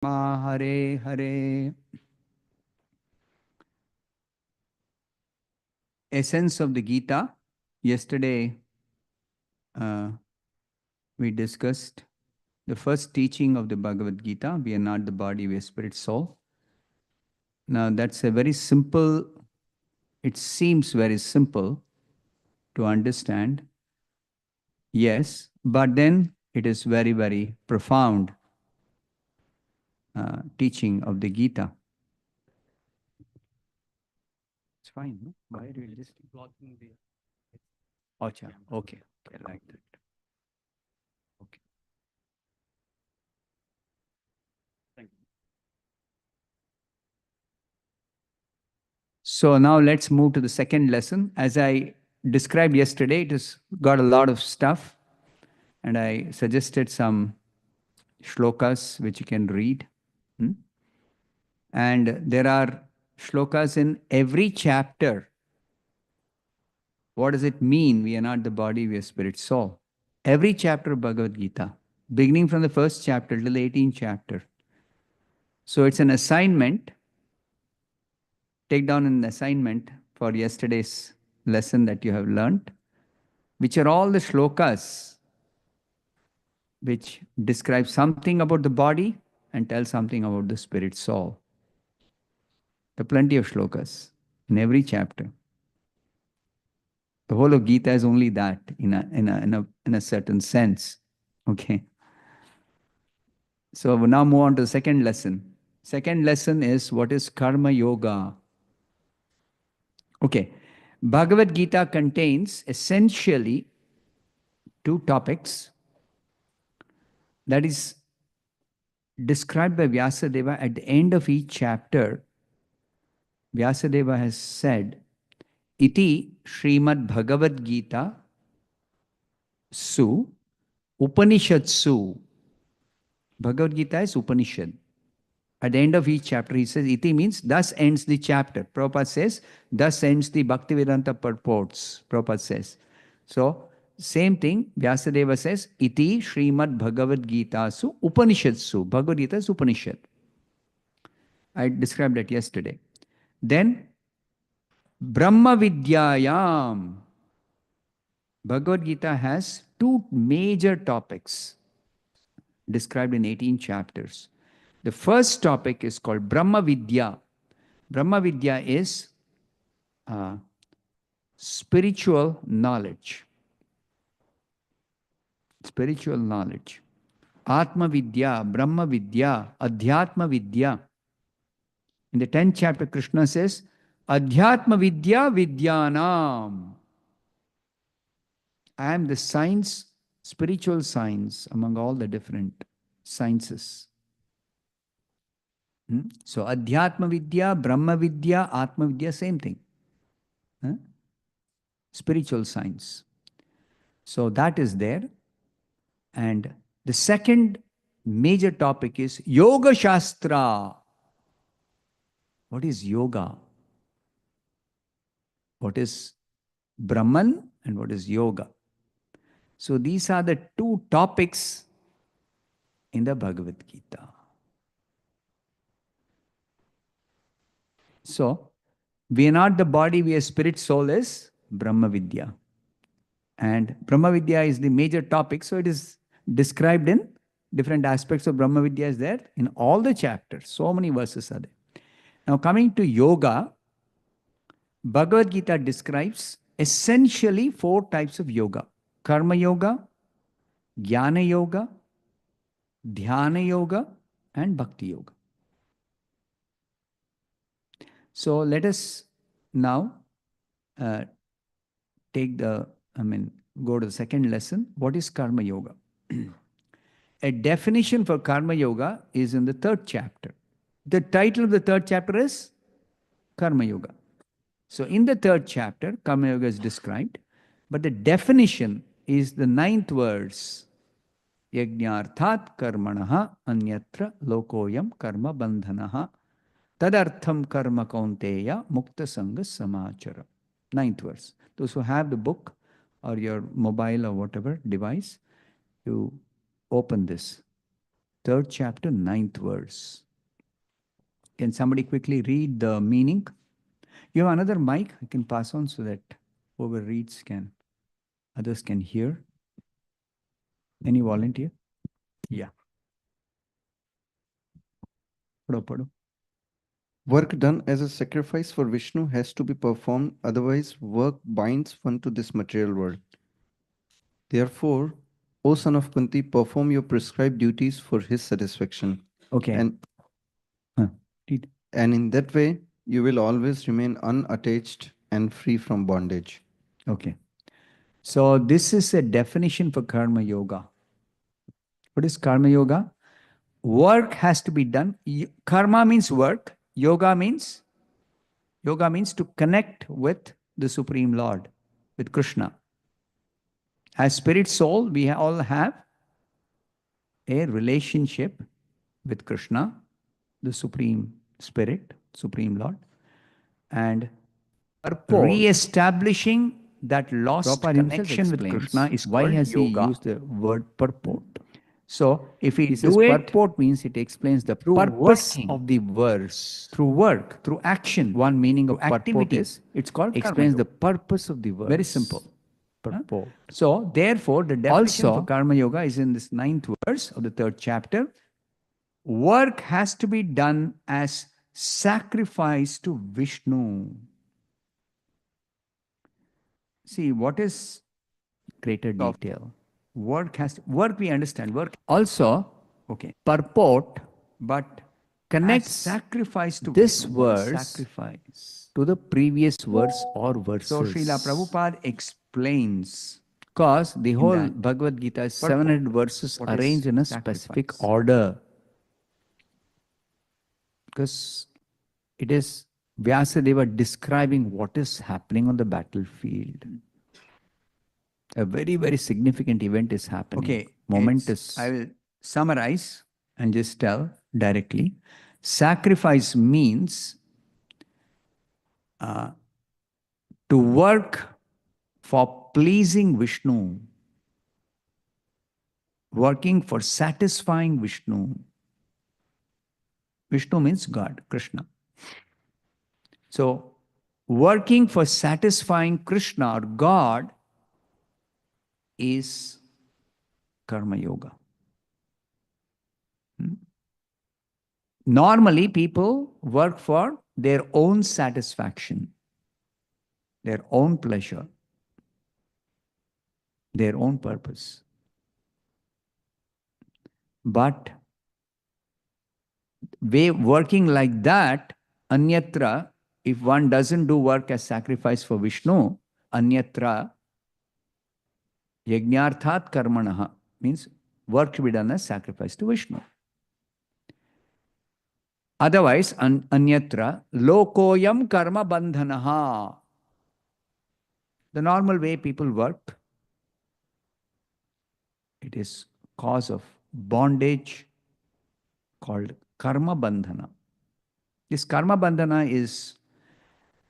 Hare Hare. Essence of the Gita. Yesterday, uh, we discussed the first teaching of the Bhagavad Gita. We are not the body, we are spirit, soul. Now, that's a very simple, it seems very simple to understand. Yes, but then it is very, very profound teaching of the Gita. It's fine, no? Why are you just blocking the. Acha, okay, okay, like that. Okay. Thank you. So now let's move to the second lesson. As I described yesterday, it has got a lot of stuff, and I suggested some shlokas which you can read. Hmm? And there are shlokas in every chapter. What does it mean? We are not the body, we are spirit, soul. Every chapter of Bhagavad Gita, beginning from the first chapter till the 18th chapter. So it's an assignment. Take down an assignment for yesterday's lesson that you have learned, which are all the shlokas which describe something about the body and tell something about the spirit soul. There are plenty of shlokas in every chapter. The whole of Gita is only that in a certain sense. Okay. So we now move on to the second lesson. Second lesson is what is karma yoga. Okay. Bhagavad Gita contains essentially two topics that is described by Vyasadeva at the end of each chapter. Vyasadeva has said, Iti Srimad Bhagavad Gita Su Upanishadsu. Bhagavad Gita is Upanishad. At the end of each chapter, he says, Iti means thus ends the chapter. Prabhupada says, thus ends the Bhaktivedanta purports. Prabhupada says. So, same thing, Vyasadeva says, Iti Srimad Bhagavad Gita Su Upanishadsu. Bhagavad Gita is Upanishad. I described that yesterday. Then, Brahma Vidyayam. Bhagavad Gita has two major topics described in 18 chapters. The first topic is called Brahma Vidya. Brahma Vidya is spiritual knowledge. Spiritual knowledge. Atma Vidya, Brahma Vidya, Adhyatma Vidya. In the 10th chapter, Krishna says, Adhyatma Vidya Vidyanam. I am the science, spiritual science among all the different sciences. So, Adhyatma Vidya, Brahma Vidya, Atma Vidya, same thing. Spiritual science. So, that is there. And the second major topic is Yoga Shastra. What is yoga? What is Brahman and what is yoga? So, these are the two topics in the Bhagavad Gita. So, we are not the body, we are spirit, soul is Brahma Vidya. And Brahma Vidya is the major topic, so it is described in different aspects of Brahma Vidya is there in all the chapters. So many verses are there. Now, coming to yoga, Bhagavad Gita describes essentially four types of yoga: Karma Yoga, Jnana Yoga, Dhyana Yoga, and Bhakti Yoga. So let us now go to the second lesson. What is Karma Yoga? A definition for Karma Yoga is in the third chapter. The title of the third chapter is Karma Yoga. So in the third chapter, Karma Yoga is described, but the definition is the ninth verse. Yajnarthat karmanaha anyatra lokoyam karma bandhanaha tadartham karma kaunteya mukta sanga samachara. Ninth verse. Those who have the book or your mobile or whatever device, you open this. 3rd chapter, 9th verse. Can somebody quickly read the meaning? You have another mic I can pass on so that whoever reads can, others can hear. Any volunteer? Yeah. Pado, pado. Work done as a sacrifice for Vishnu has to be performed, otherwise, work binds one to this material world. Therefore, O son of Kunti, perform your prescribed duties for his satisfaction. Okay. Read. And in that way, you will always remain unattached and free from bondage. Okay. So this is a definition for karma yoga. What is karma yoga? Work has to be done. Karma means work. Yoga means to connect with the Supreme Lord, with Krishna. As spirit soul, we all have a relationship with Krishna, the Supreme Spirit, Supreme Lord, and re-establishing that lost connection with Krishna is why called has yoga. he used the word purport? So if we He says do it purport means it explains the through purpose working, of the verse. through work, through action, One meaning of through purport activity, is it's called explains karma the yoga. purpose of the verse. Very simple. Purport. So therefore, the definition Also, for karma yoga is in this 9th verse of the 3rd chapter. Work has to be done as sacrifice to Vishnu. See, what is greater detail. work we understand. Work Also, okay. purport But connects sacrifice to this Vishnu. What is verse sacrifice? to the previous verse or verses. So Srila Prabhupada explains, because the whole that Bhagavad Gita is purport. 700 verses What is arranged in a specific sacrifice? order. Because it is Vyasadeva describing what is happening on the battlefield. A very, very significant event is happening. Okay, Momentous. I will summarize and just tell directly. Sacrifice means to work for pleasing Vishnu, working for satisfying Vishnu. Vishnu means God, Krishna. So, working for satisfying Krishna or God is karma yoga. Normally, people work for their own satisfaction, their own pleasure, their own purpose. But working like that, anyatra, if one doesn't do work as sacrifice for Vishnu, anyatra, yajnarthat karmanaha, means work to be done as sacrifice to Vishnu. Otherwise, anyatra, lokoyam karma bandhanaha. The normal way people work, it is cause of bondage called karma bandhana. This karma bandhana is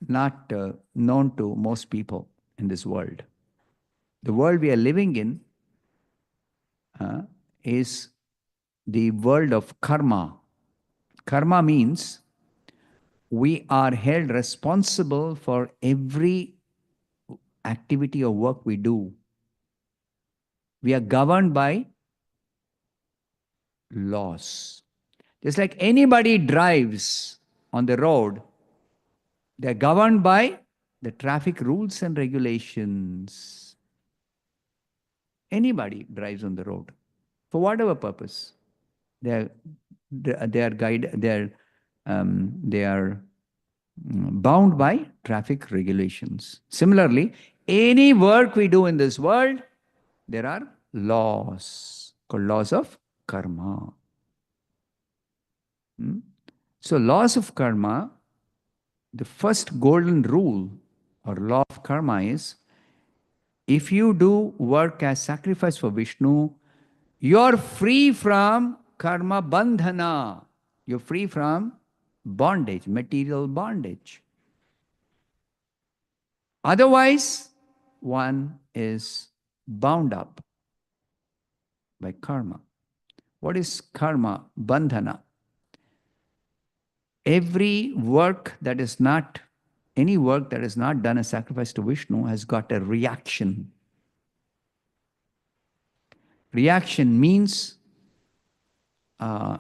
not known to most people in this world. The world we are living in is the world of karma. Karma means we are held responsible for every activity or work we do. We are governed by laws. Just like anybody drives on the road, they're governed by the traffic rules and regulations. Anybody drives on the road for whatever purpose. They are bound by traffic regulations. Similarly, any work we do in this world, there are laws called laws of karma. So, laws of karma, the first golden rule or law of karma is if you do work as sacrifice for Vishnu, you're free from karma bandhana. You're free from bondage, material bondage. Otherwise, one is bound up by karma. What is karma? Bandhana. Every work that is not, any work that is not done as sacrifice to Vishnu has got a reaction. Reaction means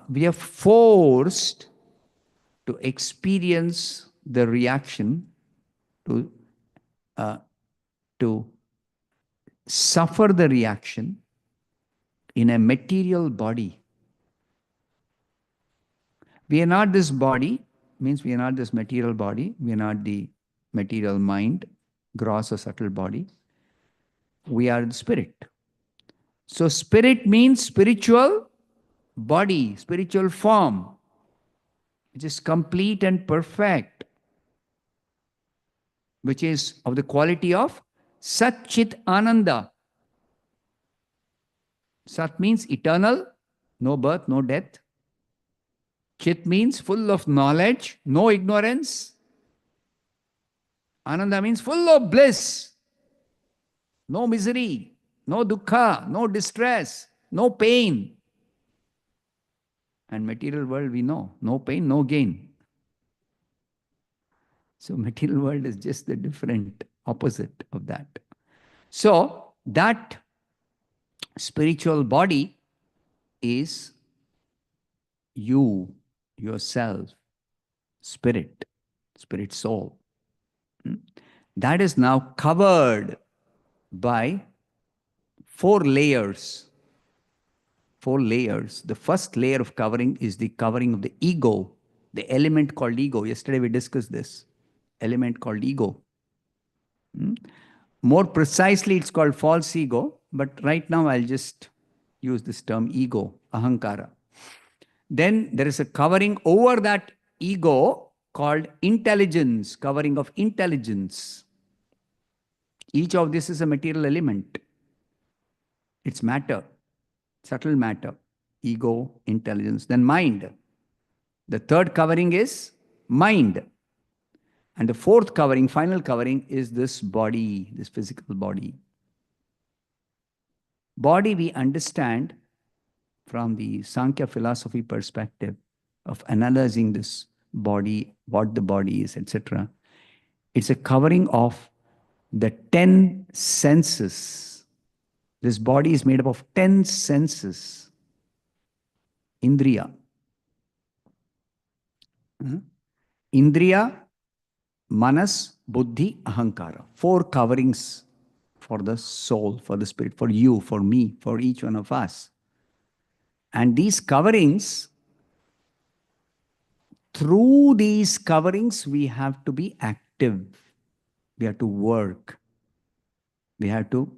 we are forced to experience the reaction, to suffer the reaction in a material body. We are not this body, means we are not this material body, we are not the material mind, gross or subtle body. We are the spirit. So spirit means spiritual body, spiritual form, which is complete and perfect, which is of the quality of Sat Chit Ananda. Sat means eternal, no birth, no death. Chit means full of knowledge, no ignorance. Ananda means full of bliss, no misery, no dukkha, no distress, no pain. And material world we know, no pain, no gain. So material world is just the different opposite of that. So that spiritual body is you, yourself, spirit, spirit soul. That is now covered by 4 layers. 4 layers. The first layer of covering is the covering of the ego, the element called ego. Yesterday we discussed this element called ego. More precisely, it's called false ego, but right now I'll just use this term ego, ahankara. Then there is a covering over that ego called intelligence, covering of intelligence. Each of this is a material element. It's matter, subtle matter, ego, intelligence, then mind. The third covering is mind. And the fourth covering, final covering, is this body, this physical body. Body we understand from the Sankhya philosophy perspective of analyzing this body, what the body is, etc. It's a covering of the 10 senses. This body is made up of 10 senses. Indriya. Indriya, Manas, Buddhi, Ahankara. 4 coverings for the soul, for the spirit, for you, for me, for each one of us. And these coverings, through these coverings, we have to be active. We have to work. We have to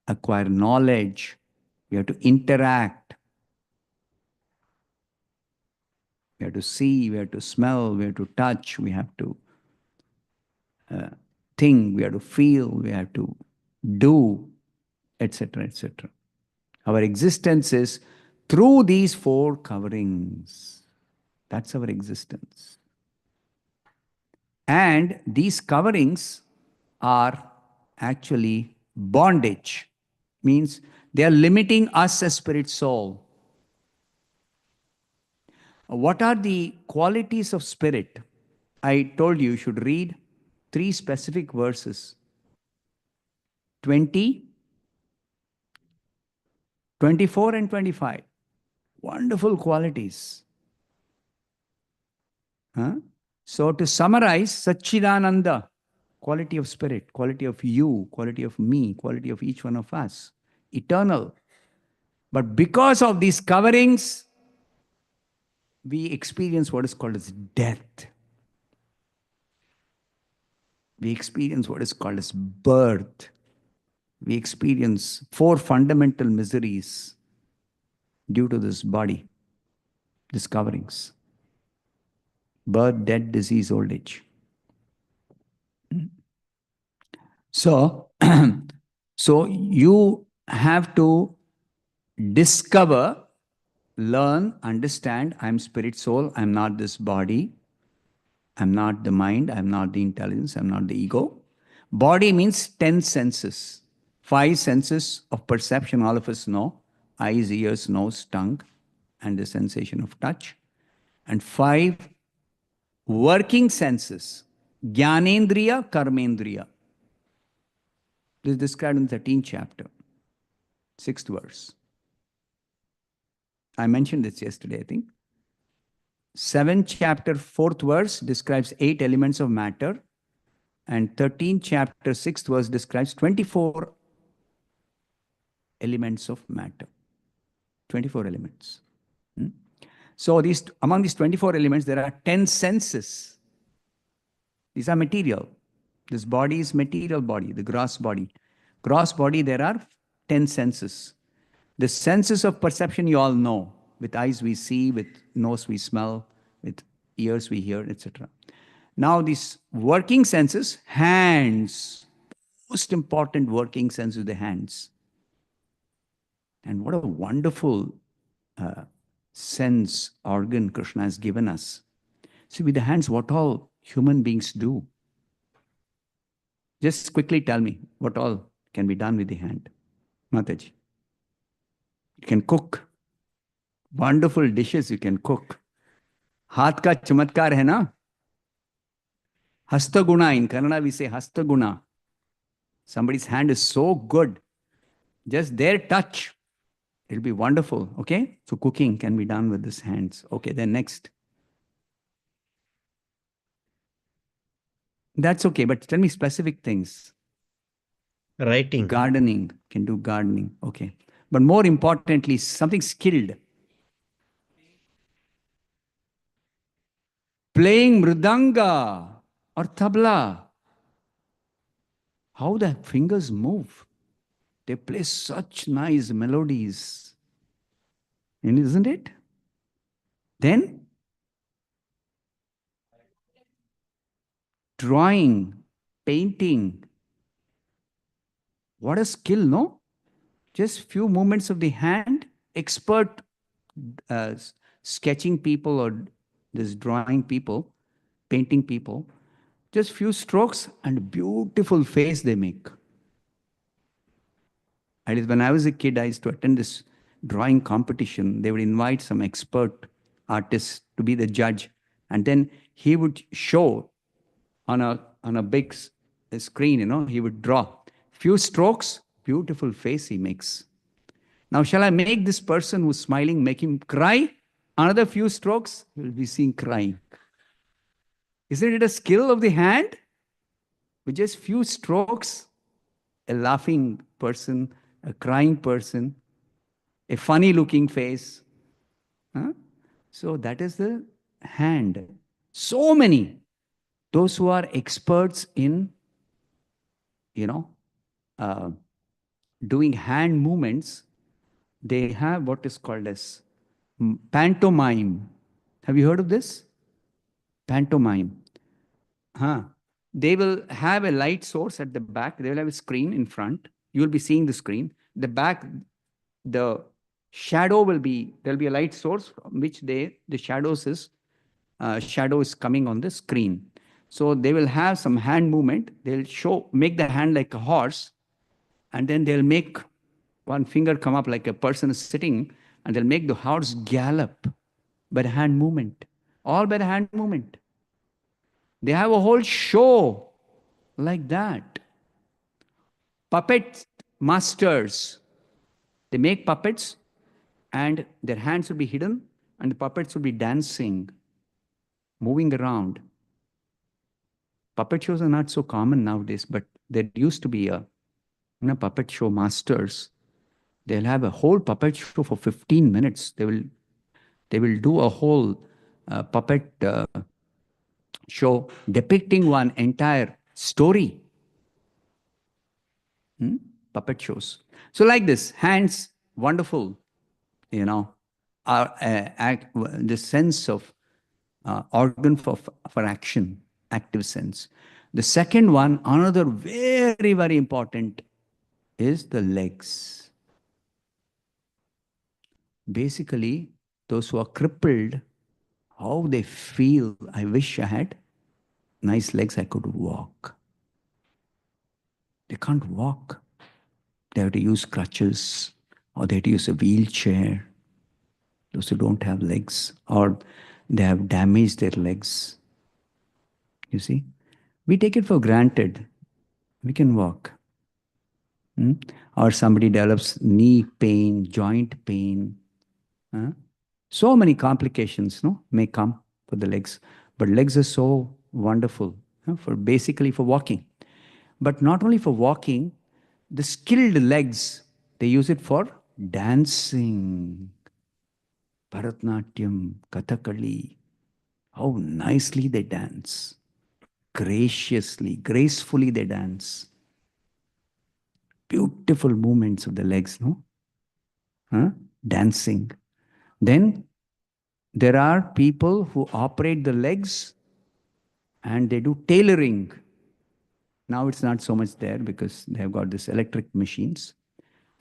acquire knowledge. We have to interact. We have to see, we have to smell, we have to touch, we have to think, we have to feel, we have to do, etc., etc. Our existence is through these 4 coverings. That's our existence. And these coverings are actually bondage. Means they are limiting us as spirit soul. What are the qualities of spirit? I told you should read 3 specific verses. 20, 24 and 25. Wonderful qualities. So to summarize, Satchidananda, quality of spirit, quality of you, quality of me, quality of each one of us, eternal. But because of these coverings, we experience what is called as death. We experience what is called as birth. We experience 4 fundamental miseries due to this body, these coverings. Birth, death, disease, old age. So, so you have to discover, learn, understand, I'm spirit soul, I'm not this body, I'm not the mind, I'm not the intelligence, I'm not the ego. Body means 10 senses. 5 senses of perception, all of us know, eyes, ears, nose, tongue, and the sensation of touch. And 5 working senses, Jnanendriya, Karmendriya. This is described in the 13th chapter, 6th verse. I mentioned this yesterday, I think. 7th chapter, 4th verse describes 8 elements of matter, and 13th chapter, 6th verse describes 24 elements of matter. 24 elements. So among these 24 elements, there are 10 senses. These are material. This body is material body, the gross body. Gross body, there are 10 senses. The senses of perception you all know. With eyes we see, with nose we smell, with ears we hear, etc. Now these working senses, hands, most important working sense is the hands. And what a wonderful sense organ Krishna has given us. See, with the hands, what all human beings do. Just quickly tell me what all can be done with the hand. Mataji. You can cook. Wonderful dishes you can cook. Hath ka chamatkar hai na? Hastaguna, in Kannada we say hastaguna. Somebody's hand is so good. Just their touch, it'll be wonderful. Okay? So cooking can be done with these hands. Okay, then next. That's okay, but tell me specific things. Writing. Gardening, can do gardening. Okay. But more importantly, something skilled. Playing mridanga or tabla. How the fingers move. They play such nice melodies. And isn't it? Then, drawing, painting. What a skill, no? Just few movements of the hand, expert sketching people or this drawing people, painting people, just few strokes and beautiful face they make. At least when I was a kid, I used to attend this drawing competition. They would invite some expert artist to be the judge, and then he would show on a big screen, he would draw few strokes, beautiful face he makes. Now, shall I make this person who's smiling, make him cry? Another few strokes, you'll be seeing crying. Isn't it a skill of the hand? With just few strokes, a laughing person, a crying person, a funny looking face. Huh? So that is the hand. So many. Those who are experts in, doing hand movements, they have what is called as pantomime. Have you heard of this? Pantomime. They will have a light source at the back. They will have a screen in front. You will be seeing the screen. The back, the shadow will be, there will be a light source from which the shadow is coming on the screen. So they will have some hand movement. They'll make the hand like a horse, and then they'll make one finger come up like a person is sitting, and they'll make the horse gallop by the hand movement. All by the hand movement. They have a whole show like that. Puppet masters. They make puppets, and their hands will be hidden, and the puppets will be dancing, moving around. Puppet shows are not so common nowadays, but there used to be a puppet show masters. They'll have a whole puppet show for 15 minutes. They will do a whole puppet show depicting one entire story. Puppet shows. So like this, hands, wonderful, are the sense of organ for action, active sense. The second one, another very, very important, is the legs. Basically, those who are crippled, how they feel, I wish I had nice legs, I could walk. They can't walk. They have to use crutches or they had to use a wheelchair, those who don't have legs, or they have damaged their legs. You see? We take it for granted. We can walk. Or somebody develops knee pain, joint pain. So many complications may come for the legs. But legs are so wonderful for basically for walking. But not only for walking, the skilled legs, they use it for dancing. Bharatnatyam, Kathakali. How nicely they dance. Graciously, gracefully they dance. Beautiful movements of the legs, no? Dancing. Then there are people who operate the legs and they do tailoring. Now it's not so much there because they have got these electric machines.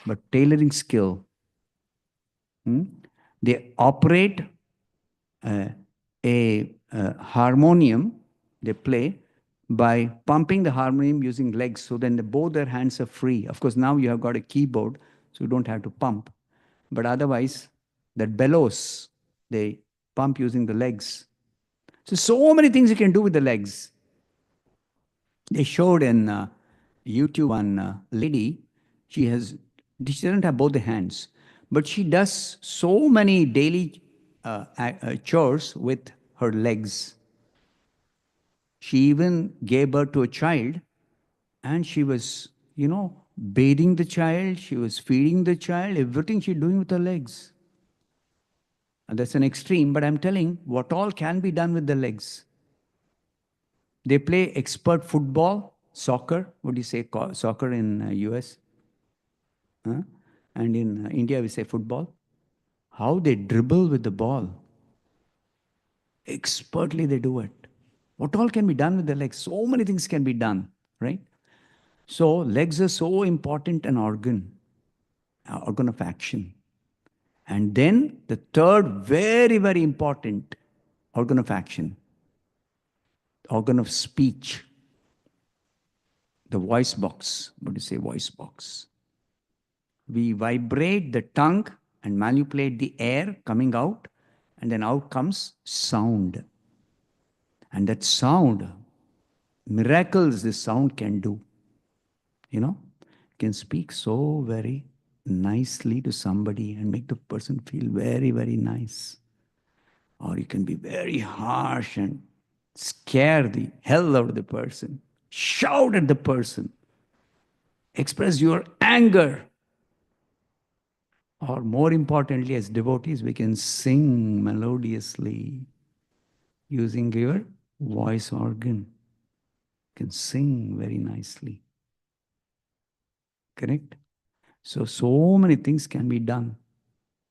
But tailoring skill, they operate a harmonium, they play by pumping the harmonium using legs. So then both their hands are free. Of course, now you have got a keyboard, so you don't have to pump. But otherwise, that bellows, they pump using the legs. So many things you can do with the legs. They showed in YouTube one lady, she doesn't have both the hands, but she does so many daily chores with her legs. She even gave birth to a child and she was, bathing the child, she was feeding the child, everything she's doing with her legs. And that's an extreme, but I'm telling what all can be done with the legs. They play expert football, soccer. What do you say, soccer in US? And in India, we say football. How they dribble with the ball. Expertly they do it. What all can be done with the legs? So many things can be done, right? So legs are so important an organ of action. And then the third very, very important organ of action, organ of speech, the voice box. What do you say, voice box? We vibrate the tongue and manipulate the air coming out, and then out comes sound. And that sound, miracles this sound can do. Can speak so very nicely to somebody and make the person feel very, very nice. Or you can be very harsh and scare the hell out of the person, shout at the person, express your anger. Or more importantly, as devotees, we can sing melodiously using your voice organ. You can sing very nicely. Correct? So many things can be done.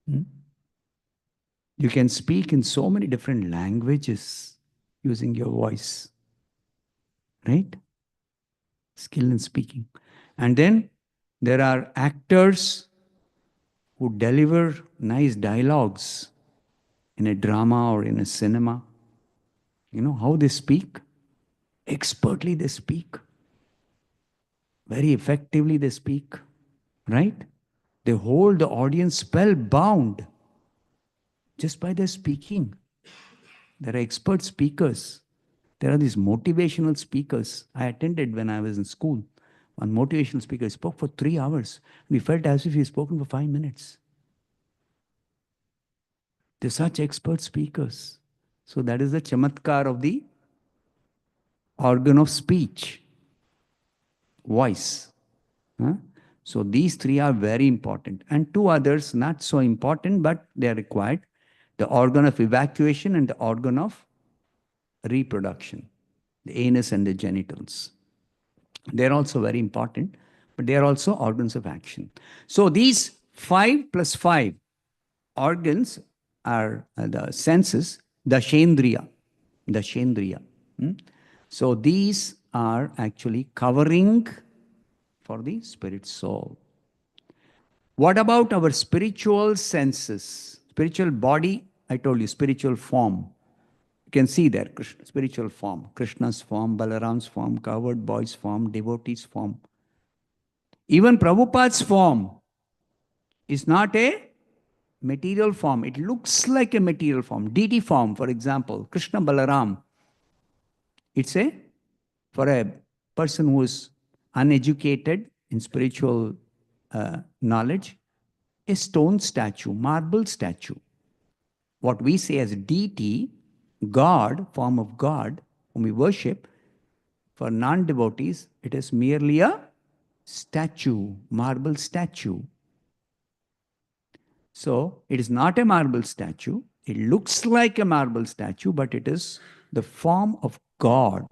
You can speak in so many different languages using your voice. Right? Skill in speaking. And then there are actors who deliver nice dialogues in a drama or in a cinema. You know how they speak? Expertly they speak. Very effectively they speak. Right? They hold the audience spellbound just by their speaking. There are expert speakers. There are these motivational speakers. I attended when I was in school. One motivational speaker spoke for 3 hours. We felt as if he had spoken for 5 minutes. They're such expert speakers. So that is the chamatkar of the organ of speech, voice. So these three are very important. And two others, not so important, but they are required. The organ of evacuation and the organ of reproduction, the anus and the genitals. They're also very important, but they are also organs of action. So these 5 plus 5 organs are the senses, the Shendriya. So these are actually covering for the spirit soul. What about our spiritual senses? Spiritual body, I told you, spiritual form. You can see there, Krishna, spiritual form, Krishna's form, Balaram's form, cowherd boy's form, devotee's form. Even Prabhupada's form. is not a material form. It looks like a material form. Deity form, for example, Krishna Balaram. It's for a person who is uneducated in spiritual knowledge, a stone statue, marble statue. What we say as deity, God, form of God, whom we worship, for non-devotees, it is merely a statue, marble statue. So it is not a marble statue. It looks like a marble statue, but it is the form of God.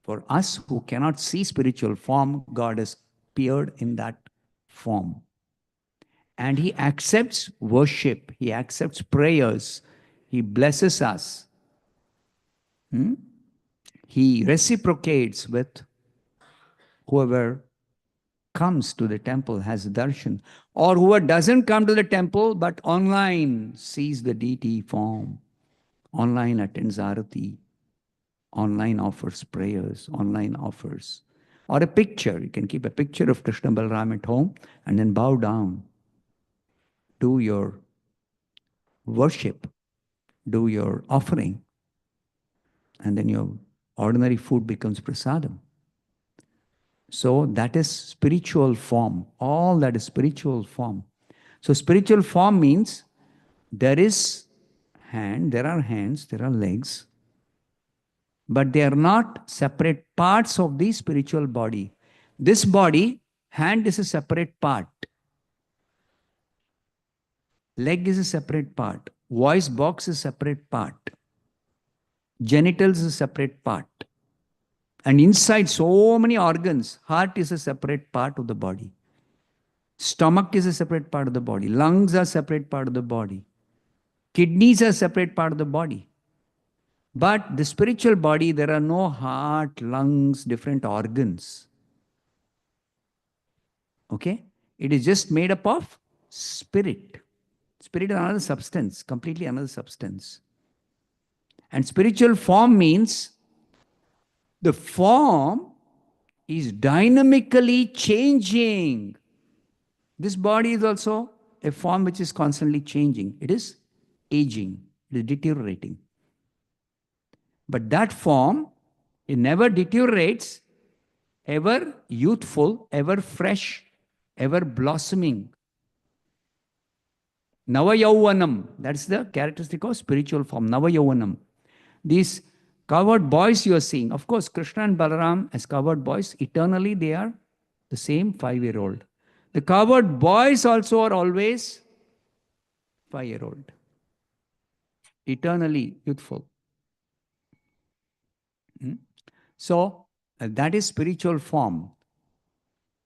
For us who cannot see spiritual form, God has appeared in that form. And He accepts worship, He accepts prayers, He blesses us. He reciprocates with whoever comes to the temple, has darshan, or whoever doesn't come to the temple but online sees the deity form, online attends arati, online offers prayers, online offers, or a picture. You can keep a picture of Krishna Balaram at home and then bow down, do your worship, do your offering, and then your ordinary food becomes prasadam. So that is spiritual form. All that is spiritual form. So spiritual form means there is hand, there are hands, there are legs, but they are not separate parts of the spiritual body. This body, hand is a separate part. Leg is a separate part. Voice box is a separate part. Genitals is a separate part. And inside so many organs, heart is a separate part of the body. Stomach is a separate part of the body. Lungs are a separate part of the body. Kidneys are a separate part of the body. But the spiritual body, there are no heart, lungs, different organs. Okay? It is just made up of spirit. Spirit is another substance, completely another substance. And spiritual form means the form is dynamically changing. This body is also a form which is constantly changing. It is aging, it is deteriorating. But that form, it never deteriorates, ever youthful, ever fresh, ever blossoming. Navayauvanam, that's the characteristic of spiritual form, Navayauvanam. These covered boys you are seeing, of course, Krishna and Balaram as covered boys, eternally they are the same 5-year-old. The covered boys also are always 5-year-old. Eternally youthful. So, that is spiritual form.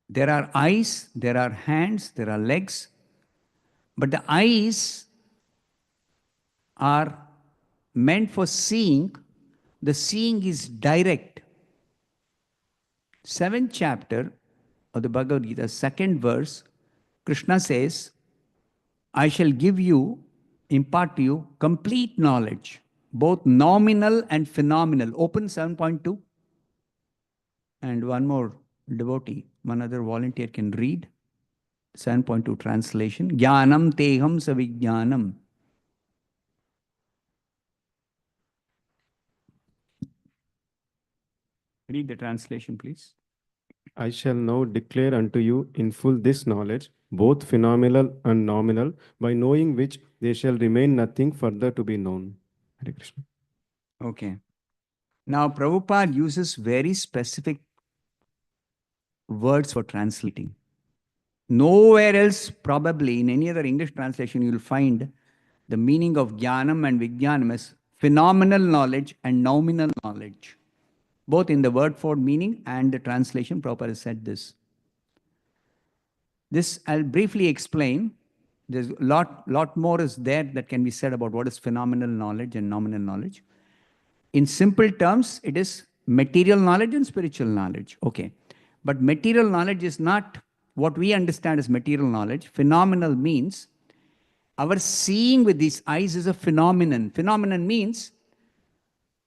There are eyes, there are hands, there are legs. But the eyes are meant for seeing. The seeing is direct. 7th chapter of the Bhagavad Gita, 2nd verse, Krishna says, I shall give you, impart to you, complete knowledge, both nominal and phenomenal. Open 7.2. And one more devotee, one other volunteer can read. 7.2 translation. Jnanam teham savijnanam. Read the translation, please. I shall now declare unto you in full this knowledge, both phenomenal and nominal, by knowing which there shall remain nothing further to be known. Hare Krishna. Okay. Now, Prabhupada uses very specific words for translating. Nowhere else, probably in any other English translation, you will find the meaning of jnanam and vijnanam as phenomenal knowledge and nominal knowledge. Both in the word for meaning and the translation, Prabhupada has said this. This I'll briefly explain. There's a lot more is there that can be said about what is phenomenal knowledge and nominal knowledge. In simple terms, it is material knowledge and spiritual knowledge. Okay. But material knowledge is not what we understand as material knowledge. Phenomenal means our seeing with these eyes is a phenomenon. Phenomenon means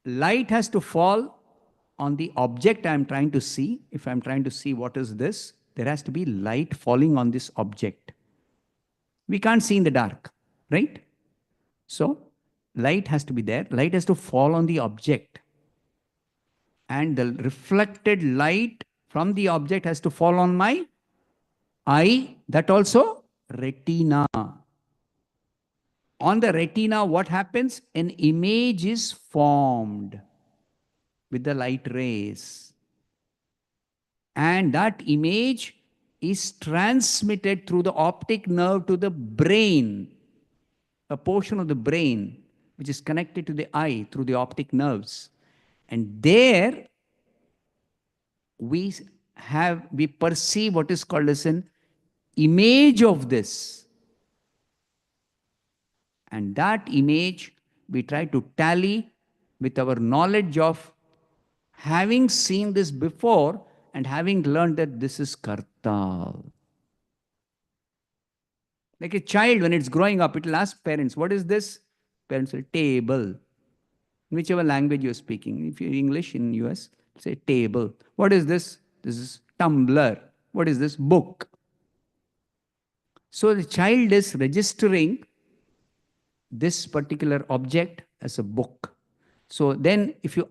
light has to fall on the object I am trying to see. If I am trying to see what is this, there has to be light falling on this object. We can't see in the dark, right? So, light has to be there. Light has to fall on the object. And the reflected light from the object has to fall on my eye. That also retina. On the retina, what happens? An image is formed with the light rays. And that image is transmitted through the optic nerve to the brain, a portion of the brain which is connected to the eye through the optic nerves. And there we perceive what is called as an image of this. And that image we try to tally with our knowledge of having seen this before and having learned that this is karta. Like a child, when it's growing up, it will ask parents, what is this? Parents will table. Whichever language you're speaking. If you're English in US, say table. What is this? This is tumbler. What is this? Book. So the child is registering this particular object as a book. So then if you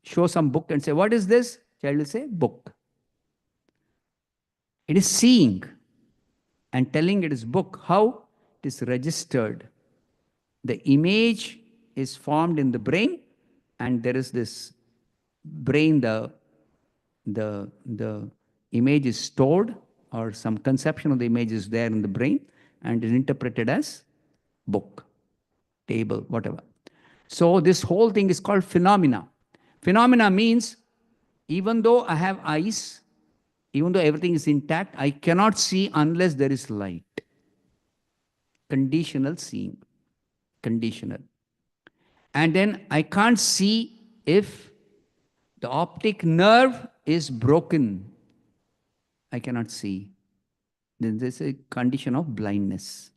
show some book and say, what is this? Child will say, book. It is seeing and telling it is book. How? It is registered. The image is formed in the brain, and there is this brain, the image is stored, or some conception of the image is there in the brain, and is interpreted as book, table, whatever. So this whole thing is called phenomena. Phenomena means, even though I have eyes, even though everything is intact, I cannot see unless there is light. Conditional seeing. Conditional. And then I can't see if the optic nerve is broken. I cannot see. Then there's a condition of blindness.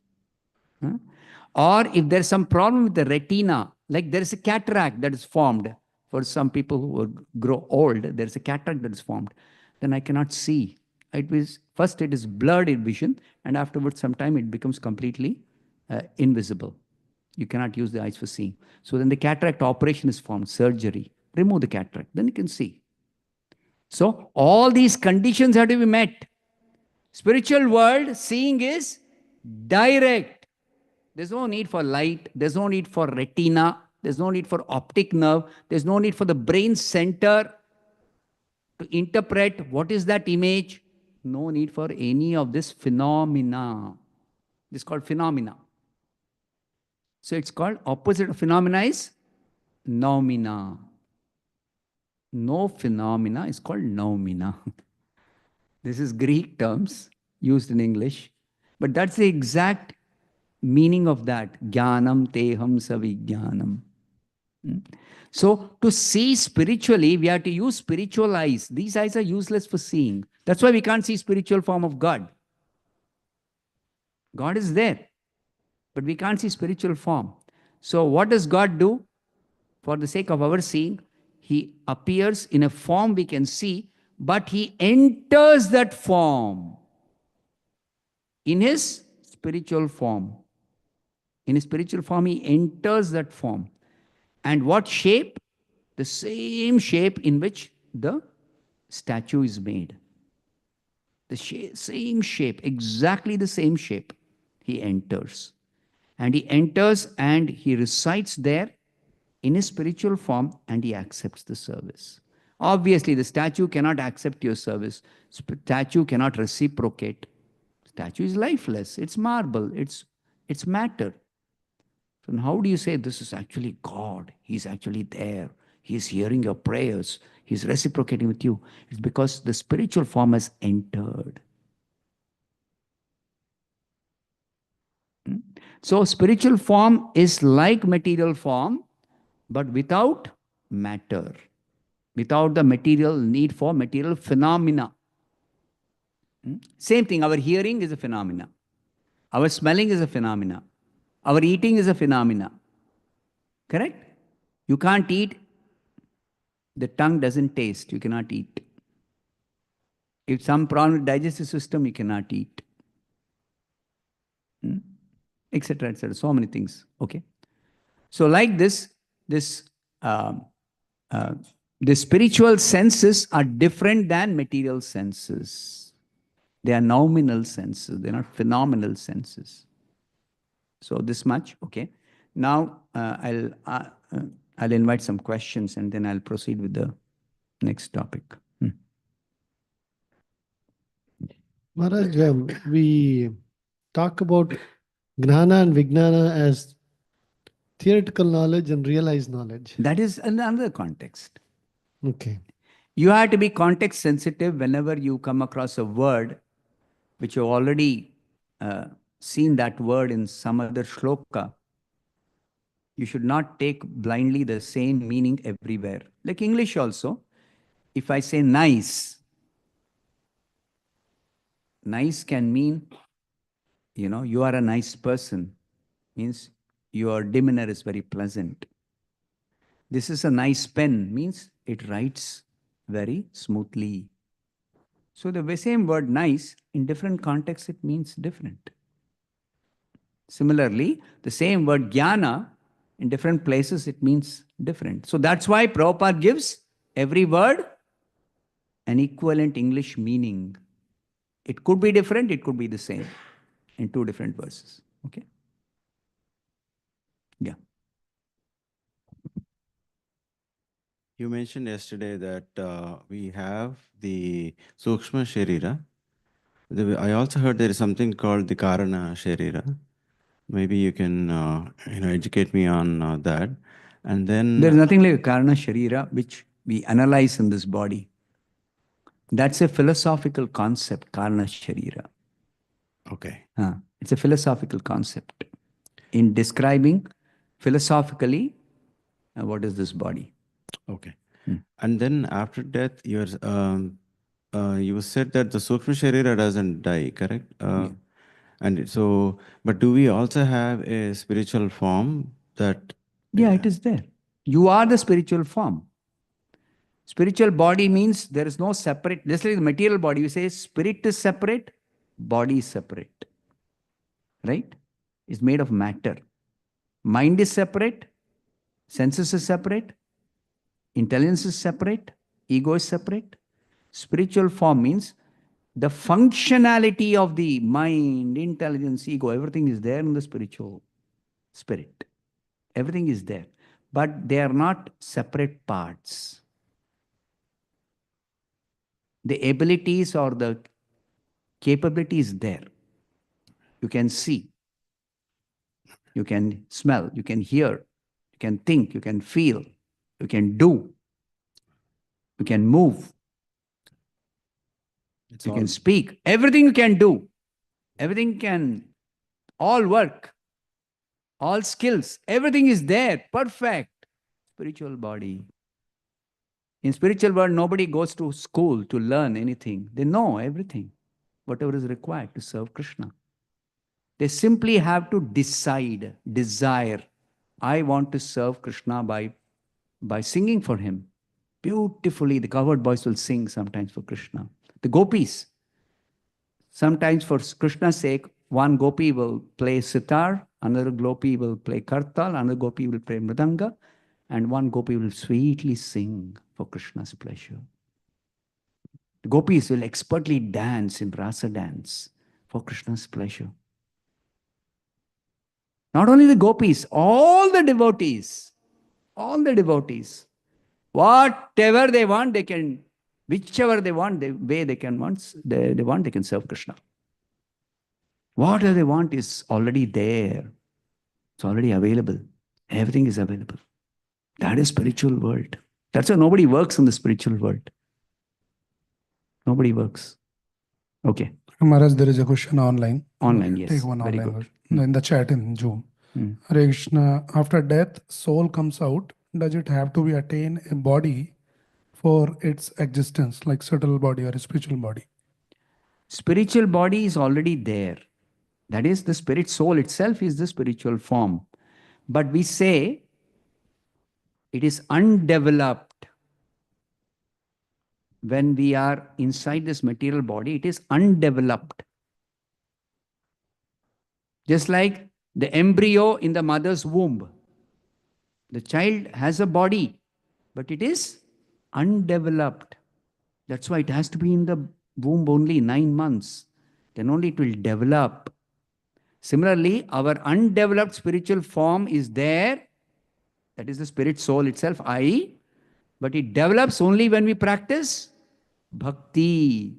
Huh? Or if there's some problem with the retina, like there is a cataract that is formed. For some people who grow old, there is a cataract that is formed. Then I cannot see. First it is blurred in vision, and afterwards sometime it becomes completely invisible. You cannot use the eyes for seeing. So then the cataract operation is formed, surgery. Remove the cataract, then you can see. So all these conditions have to be met. Spiritual world, seeing is direct. There's no need for light. There's no need for retina. There's no need for optic nerve. There's no need for the brain center to interpret what is that image. No need for any of this phenomena. This is called phenomena. So it's called opposite of phenomena is noumena. No phenomena is called noumena. This is Greek terms used in English. But that's the exact meaning of that. Jnanam teham savijnanam. So to see spiritually, we have to use spiritual eyes. These eyes are useless for seeing. That's why we can't see spiritual form of God. God is there, but we can't see spiritual form. So what does God do? For the sake of our seeing, He appears in a form we can see, but He enters that form in His spiritual form. In His spiritual form, He enters that form. And what shape? The same shape in which the statue is made. The same shape, exactly the same shape. He enters. And He enters and He resides there in His spiritual form, and He accepts the service. Obviously, the statue cannot accept your service. Statue cannot reciprocate. Statue is lifeless. It's marble. It's matter. So how do you say this is actually God? He's actually there. He's hearing your prayers. He's reciprocating with you. It's because the spiritual form has entered. So spiritual form is like material form, but without matter. Without the material need for material phenomena. Same thing, our hearing is a phenomena. Our smelling is a phenomena. Our eating is a phenomena. Correct? You can't eat. The tongue doesn't taste. You cannot eat. If some problem with digestive system, you cannot eat. Etc., etc. So many things. Okay. So like this, um, uh, the spiritual senses are different than material senses. They are nominal senses. They're not phenomenal senses. So this much, okay. Now I'll invite some questions and then I'll proceed with the next topic. Maharaj, we talk about Gnana and Vijnana as theoretical knowledge and realized knowledge. That is another context. Okay. You have to be context sensitive whenever you come across a word which you've already seen that word in some other shloka. You should not take blindly the same meaning everywhere. Like English also, if I say nice, nice can mean, you are a nice person, means your demeanor is very pleasant. This is a nice pen, means it writes very smoothly. So the same word nice, in different contexts, it means different. Similarly, the same word jnana, in different places, it means different. So that's why Prabhupada gives every word an equivalent English meaning. It could be different, it could be the same in two different verses. Okay? Yeah. You mentioned yesterday that we have the Sukshma Sharira. I also heard there is something called the Karana Sharira. Maybe you can educate me on that. And then There is nothing like a Karana Sharira which we analyze in this body. That's a philosophical concept, Karana Sharira. okay. It's a philosophical concept in describing philosophically what is this body. Okay. And then after death, you said that the Sukshma Sharira doesn't die, correct? And so, but do we also have a spiritual form that? Yeah, it is there. You are the spiritual form. Spiritual body means there is no separate, just like the material body, you say spirit is separate, body is separate. Right? It's made of matter. Mind is separate, senses is separate, intelligence is separate, ego is separate. Spiritual form means the functionality of the mind, intelligence, ego, everything is there in the spiritual spirit. Everything is there. But they are not separate parts. The abilities or the capability is there. You can see, you can smell, you can hear, you can think, you can feel, you can do, you can move, you can speak. Everything you can do. Everything can, all work, all skills, everything is there, perfect. Spiritual body. In spiritual world, nobody goes to school to learn anything. They know everything, whatever is required to serve Krishna. They simply have to decide, desire. I want to serve Krishna by singing for him. Beautifully, the cowherd boys will sing sometimes for Krishna. The gopis, sometimes for Krishna's sake, one gopi will play sitar, another gopi will play kartal, another gopi will play mridanga, and one gopi will sweetly sing for Krishna's pleasure. The gopis will expertly dance in rasa dance for Krishna's pleasure. Not only the gopis, all the devotees, whatever they want, they can, whichever they want, the way they can want, they want, they can serve Krishna. Whatever they want is already there. It's already available. Everything is available. That is spiritual world. That's why nobody works in the spiritual world. Nobody works. Okay. Maharaj, there is a question online. Online, yes. Take one Very online good. question. In the chat in Zoom. Hare Krishna, after death, soul comes out. Does it have to be attain a body for its existence, like subtle body or a spiritual body? Spiritual body is already there. That is, the spirit soul itself is the spiritual form. But we say it is undeveloped. when we are inside this material body, it is undeveloped. Just like the embryo in the mother's womb. The child has a body, but it is undeveloped. That's why it has to be in the womb only 9 months. Then only it will develop. Similarly, our undeveloped spiritual form is there. That is the spirit soul itself, I. But it develops only when we practice bhakti.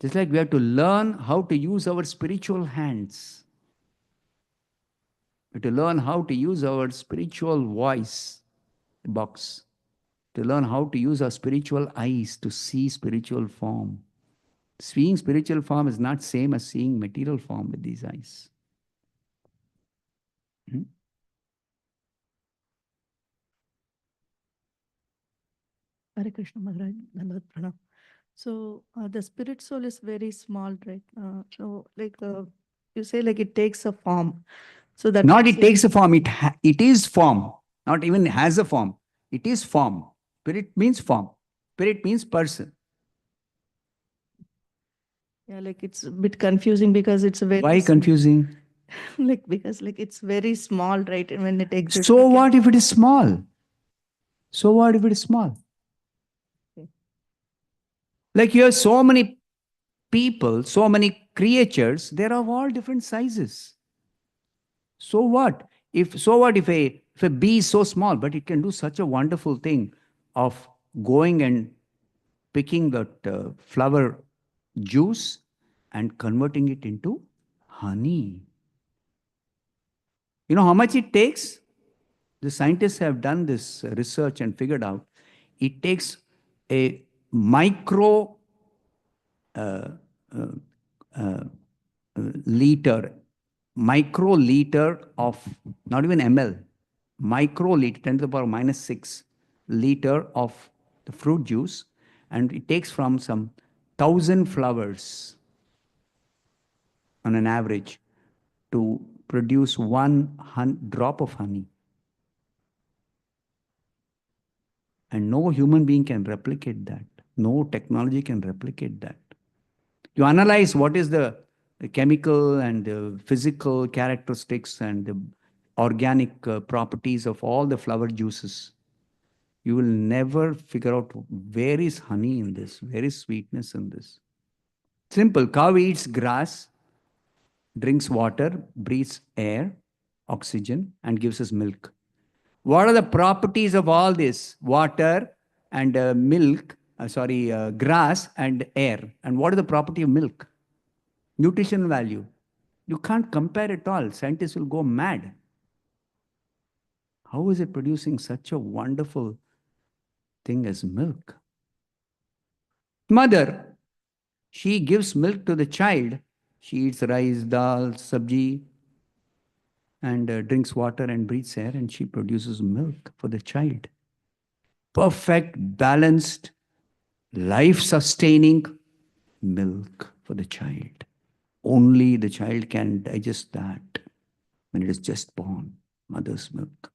Just like we have to learn how to use our spiritual hands. We have to learn how to use our spiritual voice box. To learn how to use our spiritual eyes to see spiritual form. Seeing spiritual form is not same as seeing material form with these eyes. Hmm? Hare Krishna Maharaj, Dandavat Pranam. So the spirit soul is very small, right? So like you say, like it takes a form. So that Not means it takes a form, it is form. Not even has a form. It is form. Spirit means form. Spirit means person. yeah, like it's a bit confusing because it's a very Why confusing? like because like it's very small, right? And when it exists. So like, what if it is small? So what if it is small? Okay. Like you have so many people, so many creatures, they are of all different sizes. So what? If a bee is so small, but it can do such a wonderful thing of going and picking that flower juice and converting it into honey. You know how much it takes? The scientists have done this research and figured out it takes a micro microliter of not even ml, microliter, 10 to the power minus 6 liter of the fruit juice, and it takes from some 1,000 flowers on an average to produce one drop of honey. And no human being can replicate that. No technology can replicate that. You analyze what is the chemical and the physical characteristics and the organic properties of all the flower juices. You will never figure out where is honey in this, where is sweetness in this. Simple. Cow eats grass, drinks water, breathes air, oxygen, and gives us milk. What are the properties of all this? Water and grass and air. And what is the property of milk? Nutritional value. You can't compare it all. Scientists will go mad. How is it producing such a wonderful thing as milk? Mother, she gives milk to the child. She eats rice, dal, sabji, and drinks water and breathes air, and she produces milk for the child. Perfect, balanced, life-sustaining milk for the child. Only the child can digest that when it is just born, mother's milk.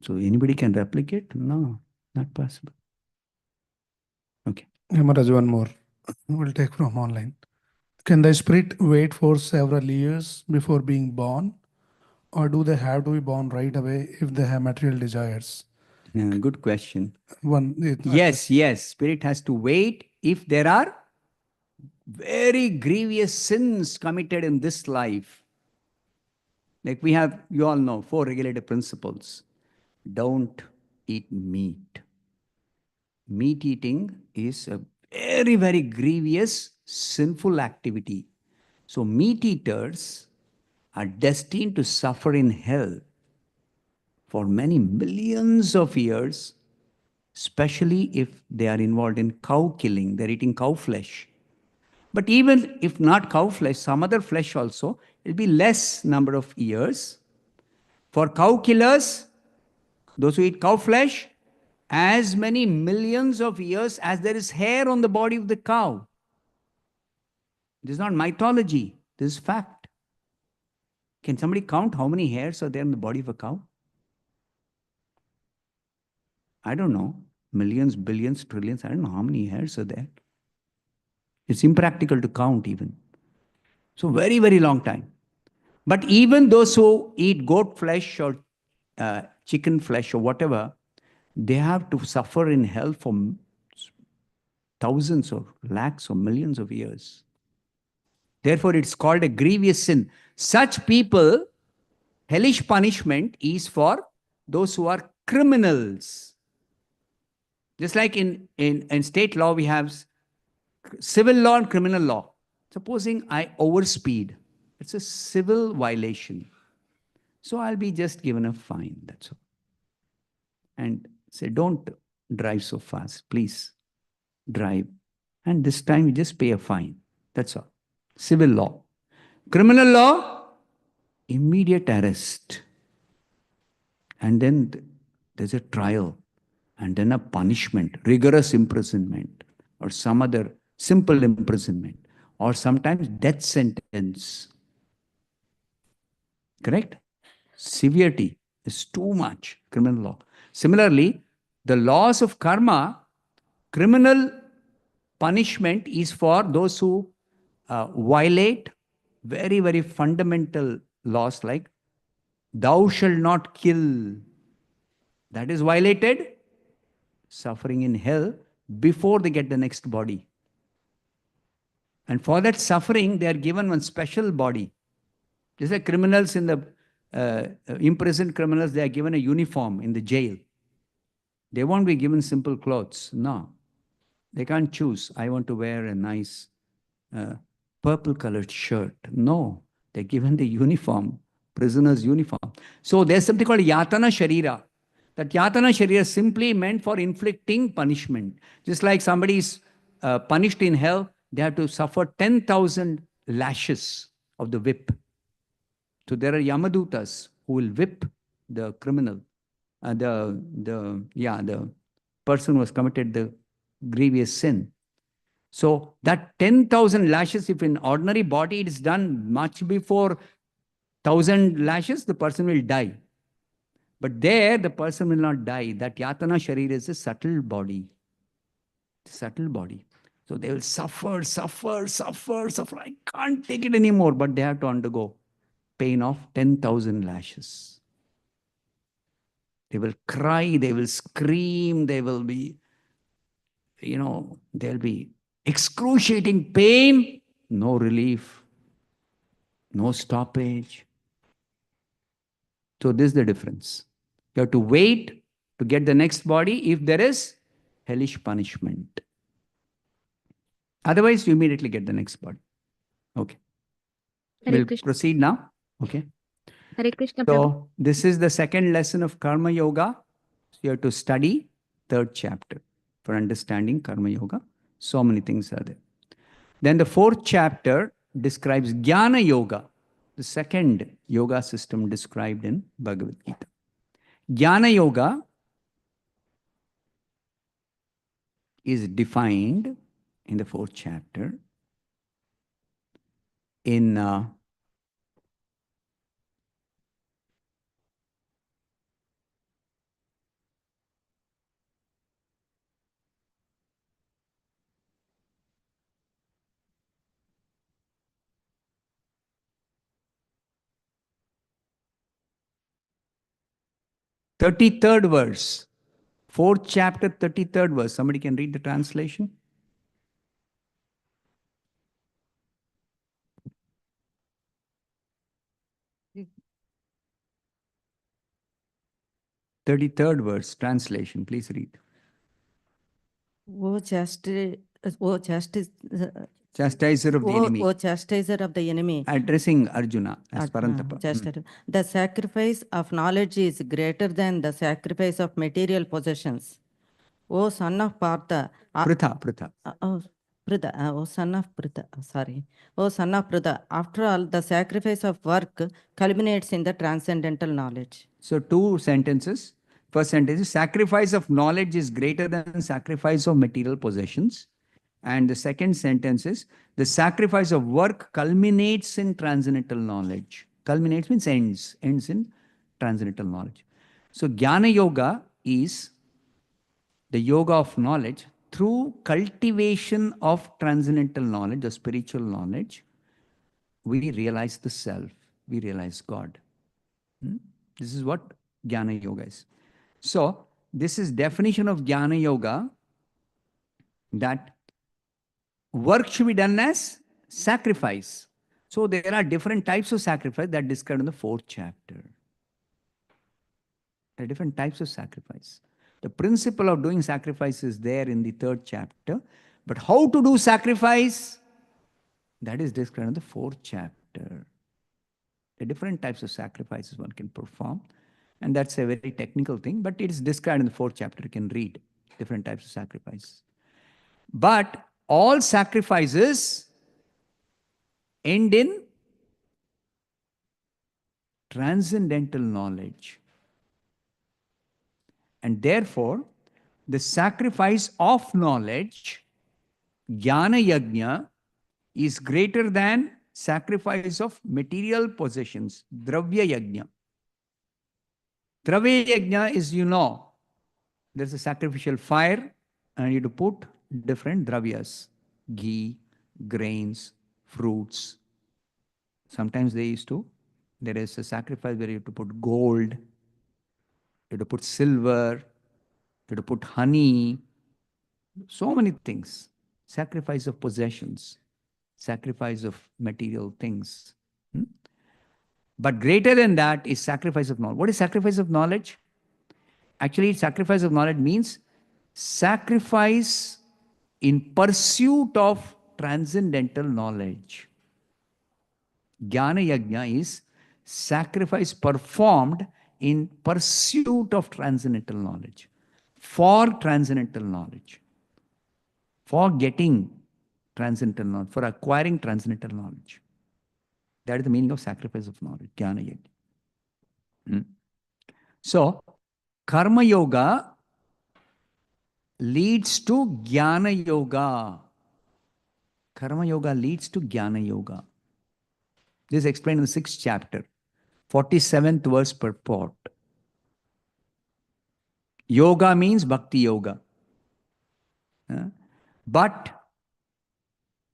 So anybody can replicate? No, not possible. Okay. Maharaj, one more. We'll take from online. Can the spirit wait for several years before being born? Or do they have to be born right away if they have material desires? Good question. One. Yes. Spirit has to wait if there are very grievous sins committed in this life. Like we have, you all know, 4 regulative principles. Don't eat meat. Meat eating is a very, very grievous, sinful activity. So meat eaters are destined to suffer in hell for many millions of years, especially if they are involved in cow killing. They're eating cow flesh. But even if not cow flesh, some other flesh also, it'll be less number of years. For cow killers, those who eat cow flesh, as many millions of years as there is hair on the body of the cow. This is not mythology, this is fact. Can somebody count how many hairs are there on the body of a cow? I don't know. millions, billions, trillions. I don't know how many hairs are there. It's impractical to count even. So very, very long time. But even those who eat goat flesh or chicken flesh or whatever, they have to suffer in hell for thousands or lakhs or millions of years. Therefore, it's called a grievous sin. Such people, hellish punishment is for those who are criminals. Just like in state law, we have civil law and criminal law. Supposing I overspeed, it's a civil violation. So I'll be just given a fine, that's all. And say, don't drive so fast, please drive. And this time you just pay a fine, that's all. Civil law. Criminal law, immediate arrest. And then there's a trial. And then a punishment, rigorous imprisonment, or some other simple imprisonment, or sometimes death sentence. Correct? Severity is too much, criminal law. Similarly, the laws of karma, criminal punishment is for those who violate very, very fundamental laws like thou shalt not kill. That is violated, suffering in hell before they get the next body. And for that suffering, they are given one special body. Just like criminals in the imprisoned criminals, they are given a uniform in the jail. They won't be given simple clothes. No. They can't choose. I want to wear a nice purple colored shirt. No. They're given the uniform, prisoner's uniform. So there's something called Yatana Sharira. That Yatana Sharira is simply meant for inflicting punishment. Just like somebody is punished in hell, they have to suffer 10,000 lashes of the whip. So there are Yamadutas who will whip the criminal, the person who has committed the grievous sin. So that 10,000 lashes, if in ordinary body it is done much before 1,000 lashes, the person will die. But there, the person will not die. That Yatana Sharira is a subtle body. Subtle body. So they will suffer. I can't take it anymore, but they have to undergo pain of 10,000 lashes. They will cry, they will scream, they will be, there'll be excruciating pain, no relief, no stoppage. So this is the difference. You have to wait to get the next body if there is hellish punishment. Otherwise, you immediately get the next body. Okay. We'll proceed now. Okay. Hare Krishna. So this is the second lesson of Karma Yoga. So you have to study third chapter for understanding Karma Yoga. So many things are there. Then the fourth chapter describes Jnana Yoga, the second yoga system described in Bhagavad Gita. Jnana Yoga is defined in the fourth chapter in third verse, fourth chapter, 33rd verse. Somebody can read the translation? Mm. 33rd verse, translation. Please read. O chastiser Chastiser of the enemy. O chastiser of the enemy. Addressing Arjuna as Arjuna, Parantapa. chastiser. The sacrifice of knowledge is greater than the sacrifice of material possessions. O son of Partha. Pritha. O son of Pritha. Sorry. O son of Pritha. After all, the sacrifice of work culminates in the transcendental knowledge. So two sentences. First sentence is sacrifice of knowledge is greater than sacrifice of material possessions. And the second sentence is the sacrifice of work culminates in transcendental knowledge. Culminates means ends in transcendental knowledge. So Jnana Yoga is the yoga of knowledge, through cultivation of transcendental knowledge, the spiritual knowledge, we realize the self, we realize God. This is what Jnana Yoga is. So, this is definition of Jnana Yoga, that work should be done as sacrifice. So, there are different types of sacrifice that are described in the 4th chapter. There are different types of sacrifice. The principle of doing sacrifice is there in the 3rd chapter, but how to do sacrifice, that is described in the 4th chapter. The different types of sacrifices one can perform, and that's a very technical thing, but it is described in the 4th chapter. You can read different types of sacrifice. But all sacrifices end in transcendental knowledge. And therefore, the sacrifice of knowledge, Jnana Yajna, is greater than sacrifice of material possessions, Dravya Yajna. Dravya Yajna is, there's a sacrificial fire, and you have to put different dravyas, ghee, grains, fruits. Sometimes there is a sacrifice where you have to put gold, you have to put silver, you have to put honey, so many things. Sacrifice of possessions, sacrifice of material things. But greater than that is sacrifice of knowledge. What is sacrifice of knowledge? Actually, sacrifice of knowledge means sacrifice in pursuit of transcendental knowledge. Jnana Yajna is sacrifice performed in pursuit of transcendental knowledge, for transcendental knowledge, for getting transcendental knowledge, for acquiring transcendental knowledge. That is the meaning of sacrifice of knowledge, Jnana Yajna. So, Karma Yoga leads to Jnana Yoga. Karma Yoga leads to Jnana Yoga. This is explained in the 6th chapter, 47th verse purport. Yoga means Bhakti Yoga. But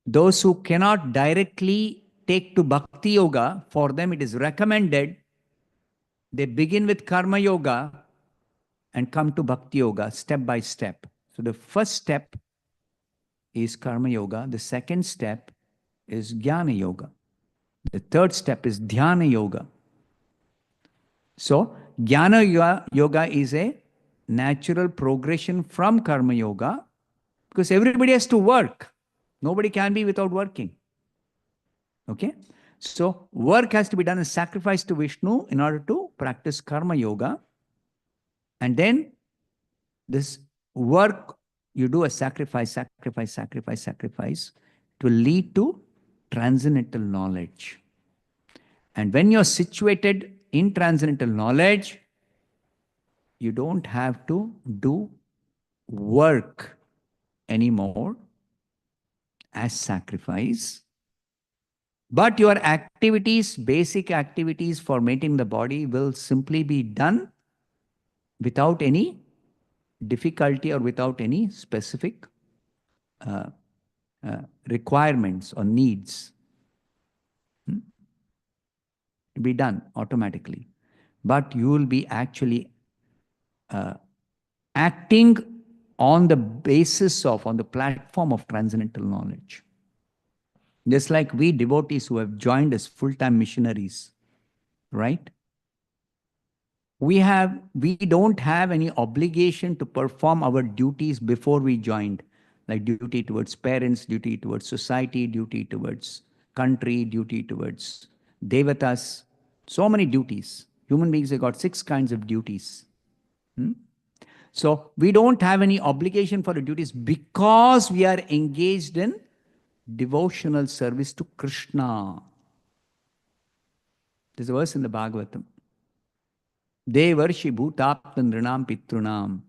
those who cannot directly take to Bhakti Yoga, for them it is recommended they begin with Karma Yoga and come to Bhakti Yoga step by step. So the first step is Karma Yoga. The second step is Jnana Yoga. The third step is Dhyana Yoga. So Jnana Yoga is a natural progression from Karma Yoga, because everybody has to work. Nobody can be without working. Okay? So work has to be done as sacrifice to Vishnu in order to practice Karma Yoga. And then this work, you do a sacrifice, sacrifice, sacrifice, sacrifice, to lead to transcendental knowledge. And when you're situated in transcendental knowledge, you don't have to do work anymore as sacrifice, but your activities, basic activities for maintaining the body, will simply be done without any difficulty or without any specific requirements or needs. Be done automatically. But you will be actually acting on the basis of, on the platform of transcendental knowledge. Just like we devotees who have joined as full-time missionaries, right? We don't have any obligation to perform our duties before we joined, like duty towards parents, duty towards society, duty towards country, duty towards devatas, so many duties. Human beings have got 6 kinds of duties. So we don't have any obligation for the duties because we are engaged in devotional service to Krishna. There's a verse in the Bhagavatam. Devarshi bhutaptan rinam pitrunam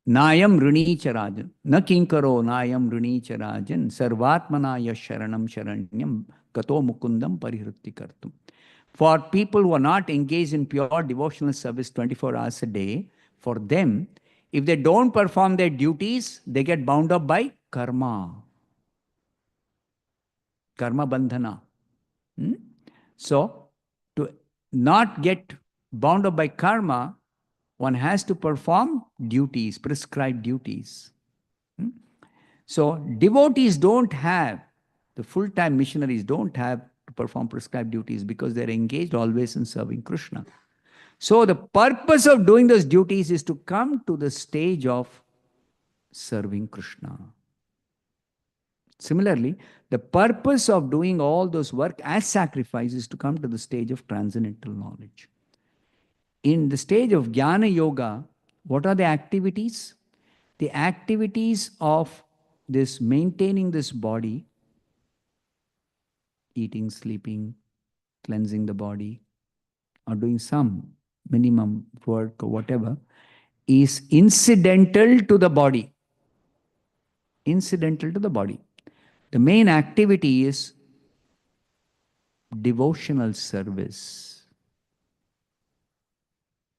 nayam runicharajan na kinkaro nayam runicharajan sarvatmanaya sharanam sharanyam kato mukundam parihrutti kartum. For people who are not engaged in pure devotional service 24 hours a day, For them, if they don't perform their duties, they get bound up by karma. Karma bandhana. So, to not get bound up by karma, one has to perform duties, prescribed duties. So, devotees don't have, the full-time missionaries don't have to perform prescribed duties because they're engaged always in serving Krishna. So, the purpose of doing those duties is to come to the stage of serving Krishna. Similarly, the purpose of doing all those work as sacrifice is to come to the stage of transcendental knowledge. In the stage of Jnana Yoga, what are the activities? The activities of this maintaining this body, eating, sleeping, cleansing the body, or doing some minimum work or whatever, is incidental to the body. Incidental to the body. The main activity is devotional service.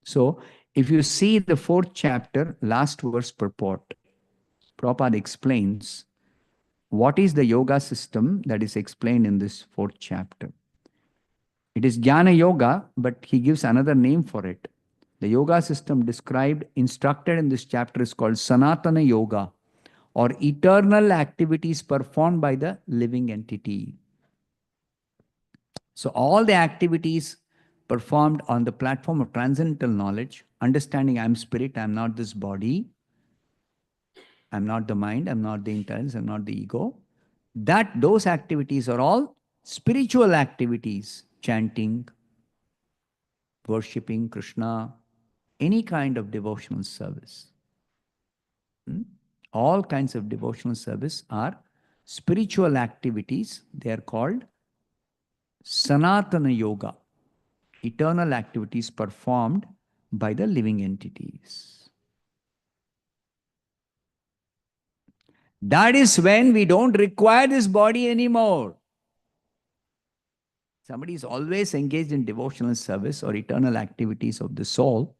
So, if you see the 4th chapter, last verse purport, Prabhupada explains what is the yoga system that is explained in this 4th chapter. It is Jnana Yoga, but he gives another name for it. The yoga system described, instructed in this chapter is called Sanatana Yoga, or eternal activities performed by the living entity. So all the activities performed on the platform of transcendental knowledge, understanding I'm spirit, I'm not this body, I'm not the mind, I'm not the intelligence, I'm not the ego, those activities are all spiritual activities, chanting, worshipping Krishna, any kind of devotional service. All kinds of devotional service are spiritual activities. They are called Sanatana Yoga, eternal activities performed by the living entities. That is when we don't require this body anymore. Somebody is always engaged in devotional service or eternal activities of the soul.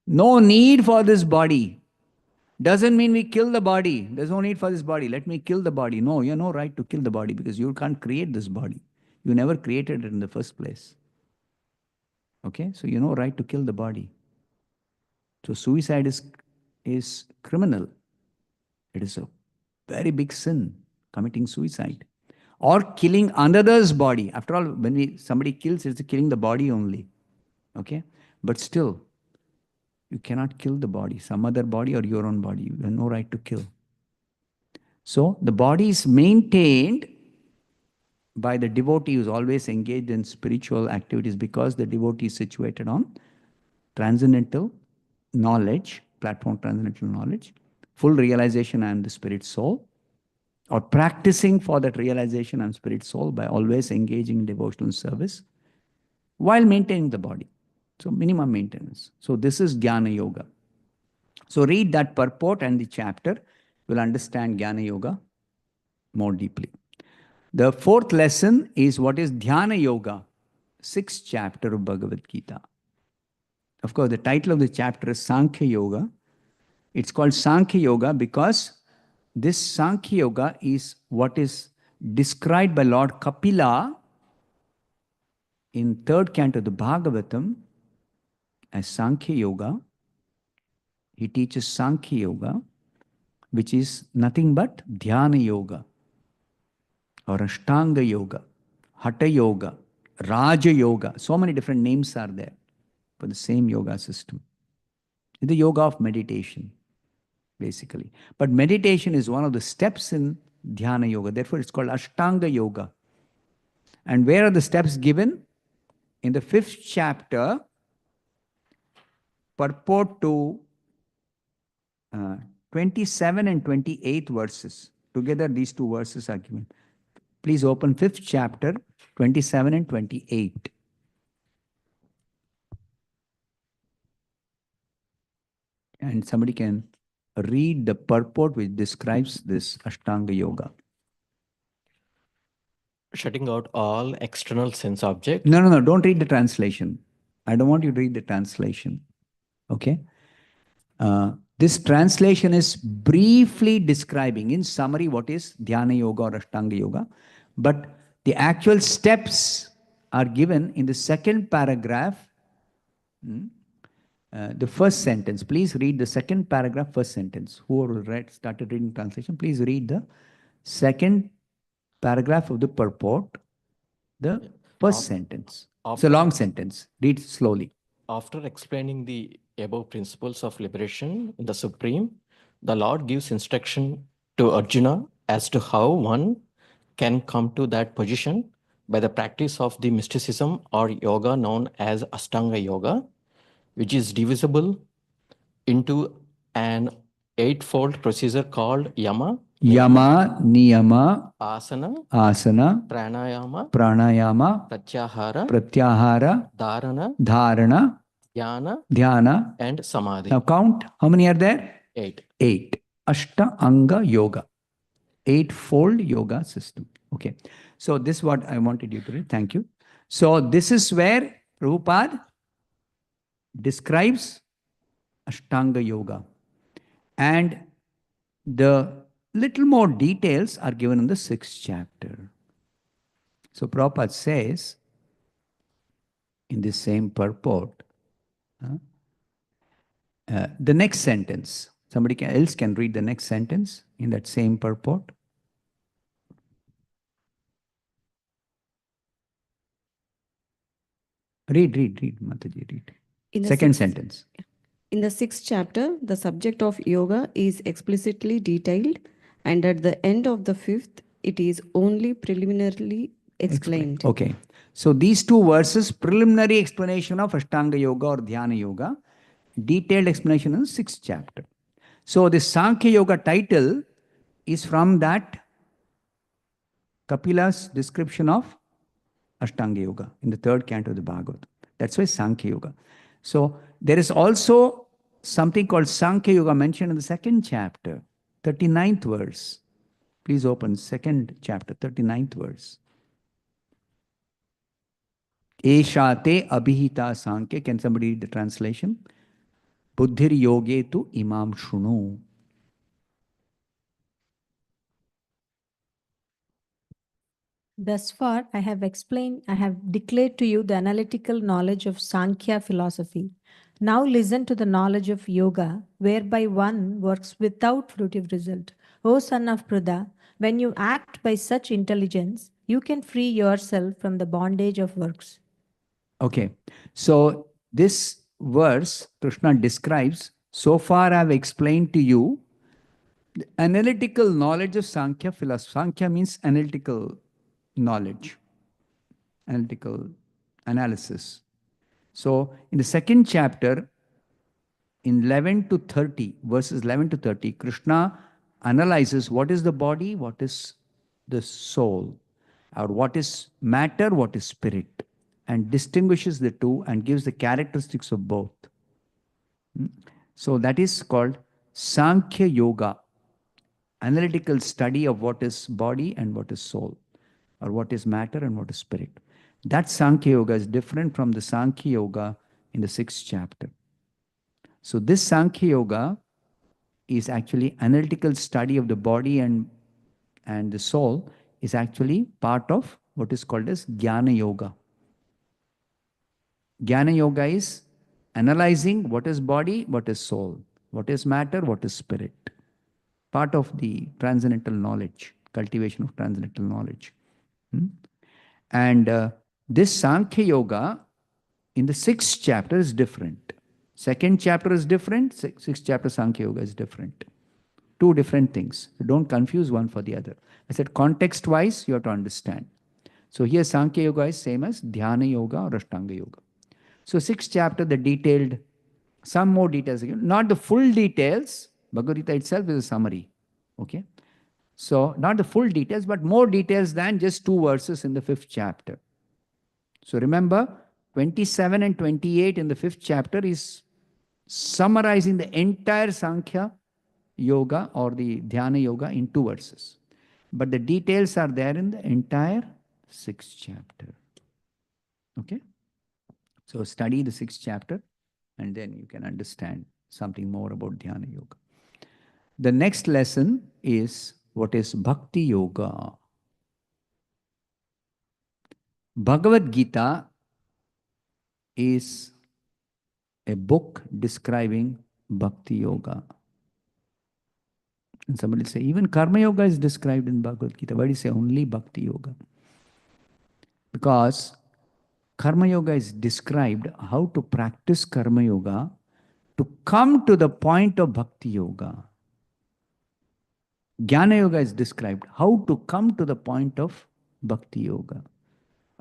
No need for this body. Doesn't mean we kill the body. There's no need for this body. Let me kill the body. No, you have no right to kill the body because you can't create this body. You never created it in the first place. Okay? So you have no right to kill the body. So suicide is criminal. It is a very big sin, committing suicide. Or killing another's body. After all, when somebody kills, it's killing the body only. Okay? But still, you cannot kill the body, some other body or your own body. You have no right to kill. So the body is maintained by the devotee who is always engaged in spiritual activities because the devotee is situated on transcendental knowledge, platform transcendental knowledge, full realization I am the spirit soul, or practicing for that realization I am spirit soul by always engaging in devotional service while maintaining the body. So minimum maintenance. So this is Jnana Yoga. So read that purport and the chapter. You will understand Jnana Yoga more deeply. The 4th lesson is what is Dhyana Yoga, 6th chapter of Bhagavad Gita. Of course, the title of the chapter is Sankhya Yoga. It's called Sankhya Yoga because this Sankhya Yoga is what is described by Lord Kapila in 3rd canto of the Bhagavatam as Sankhya Yoga. He teaches Sankhya Yoga, which is nothing but Dhyana Yoga or Ashtanga Yoga, Hatha Yoga, Raja Yoga. So many different names are there for the same yoga system. It's the yoga of meditation, basically. But meditation is one of the steps in Dhyana Yoga. Therefore, it's called Ashtanga Yoga. And where are the steps given? In the 5th chapter, purport to 27 and 28 verses. Together, these two verses are given. Please open 5th chapter, 27 and 28. And somebody can read the purport which describes this Ashtanga Yoga. Shutting out all external sense objects. No, don't read the translation. I don't want you to read the translation. Okay. This translation is briefly describing, in summary, what is Dhyana Yoga or Ashtanga Yoga. But the actual steps are given in the second paragraph, the first sentence. Please read the second paragraph, first sentence. Whoever started reading translation, please read the second paragraph of the purport, the first sentence. It's a long sentence. Read slowly. After explaining the above principles of liberation in the Supreme, the Lord gives instruction to Arjuna as to how one can come to that position by the practice of the mysticism or yoga known as Ashtanga Yoga, which is divisible into an eightfold procedure called Yama, Yama, Niyama, Asana, Asana, Pranayama, Pranayama, Pratyahara, Pratyahara, Dharana, Dharana, Dhyana, Dhyana. and Samadhi. Now count. How many are there? 8. 8. Ashta Anga Yoga. Eightfold yoga system. Okay. So this is what I wanted you to read. Thank you. So this is where Prabhupada describes Ashtanga Yoga. And the little more details are given in the 6th chapter. So Prabhupada says in the same purport, the next sentence. Somebody else can read the next sentence in that same purport. Read, Mataji, read. In the Second sixth- sentence. In the 6th chapter, the subject of yoga is explicitly detailed, and at the end of the 5th, it is only preliminarily explained. Okay. So these two verses, preliminary explanation of Ashtanga Yoga or Dhyana Yoga, detailed explanation in the 6th chapter. So the Sankhya Yoga title is from that Kapila's description of Ashtanga Yoga in the 3rd canto of the Bhagavad. That's why Sankhya Yoga. So there is also something called Sankhya Yoga mentioned in the 2nd chapter, 39th verse. Please open 2nd chapter, 39th verse. Eshate abhihita sankhya. Can somebody read the translation? Buddhir yoge tu imam shunu. Thus far, I have declared to you the analytical knowledge of Sankhya philosophy. Now listen to the knowledge of yoga, whereby one works without fruitive result. O son of Pruda, when you act by such intelligence, you can free yourself from the bondage of works. Okay. So this verse, Krishna describes, so far I have explained to you the analytical knowledge of Sankhya philosophy. Sankhya means analytical knowledge, analytical analysis. So in the 2nd chapter, in 11 to 30, verses 11 to 30, Krishna analyzes what is the body, what is the soul, or what is matter, what is spirit, and distinguishes the two and gives the characteristics of both. So that is called Sankhya Yoga, analytical study of what is body and what is soul, or what is matter and what is spirit. That Sankhya Yoga is different from the Sankhya Yoga in the 6th chapter. So this Sankhya Yoga is actually analytical study of the body and the soul is actually part of what is called as Jnana Yoga. Jnana Yoga is analyzing what is body, what is soul, what is matter, what is spirit. Part of the transcendental knowledge, cultivation of transcendental knowledge. And this Sankhya Yoga in the 6th chapter is different. 2nd chapter is different, 6th chapter Sankhya Yoga is different. Two different things. So don't confuse one for the other. I said context-wise, you have to understand. So here Sankhya Yoga is same as Dhyana Yoga or Ashtanga Yoga. So 6th chapter, the detailed, some more details again. Not the full details. Bhagavad Gita itself is a summary. Okay. So not the full details, but more details than just 2 verses in the 5th chapter. So remember, 27 and 28 in the 5th chapter is summarizing the entire Sankhya Yoga or the Dhyana Yoga in 2 verses. But the details are there in the entire 6th chapter. Okay? So study the 6th chapter and then you can understand something more about Dhyana Yoga. The next lesson is what is Bhakti Yoga. Bhagavad Gita is a book describing Bhakti Yoga. And somebody say, even Karma Yoga is described in Bhagavad Gita. Why do you say only Bhakti Yoga? Because Karma Yoga is described how to practice Karma Yoga to come to the point of Bhakti Yoga. Jnana Yoga is described how to come to the point of Bhakti Yoga.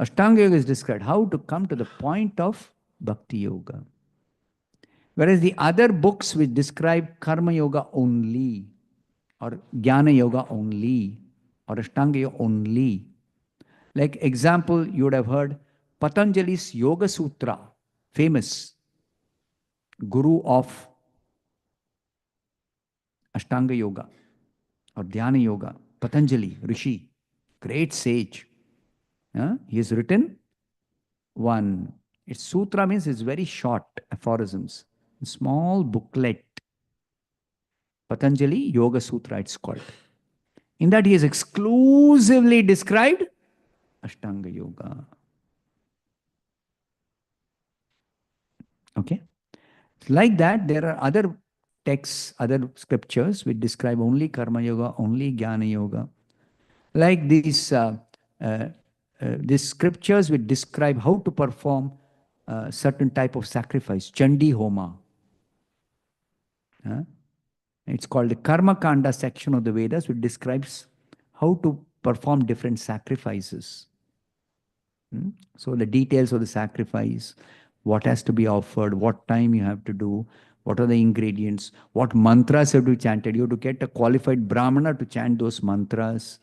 Ashtanga Yoga is described how to come to the point of Bhakti Yoga. Whereas the other books which describe Karma Yoga only, or Jnana Yoga only, or Ashtanga Yoga only, like example, you would have heard Patanjali's Yoga Sutra, famous guru of Ashtanga Yoga or Dhyana Yoga, Patanjali, Rishi, great sage. He has written one. Its sutra means it's very short aphorisms, a small booklet. Patanjali Yoga Sutra, it's called. In that, he has exclusively described Ashtanga Yoga. Okay? Like that, there are other texts, other scriptures which describe only Karma Yoga, only Jnana Yoga. Like these scriptures which describe how to perform certain type of sacrifice, Chandi Homa. It's called the Karma Kanda section of the Vedas, which describes how to perform different sacrifices. So the details of the sacrifice, what has to be offered, what time you have to do, what are the ingredients, what mantras have to be chanted. You have to get a qualified Brahmana to chant those mantras.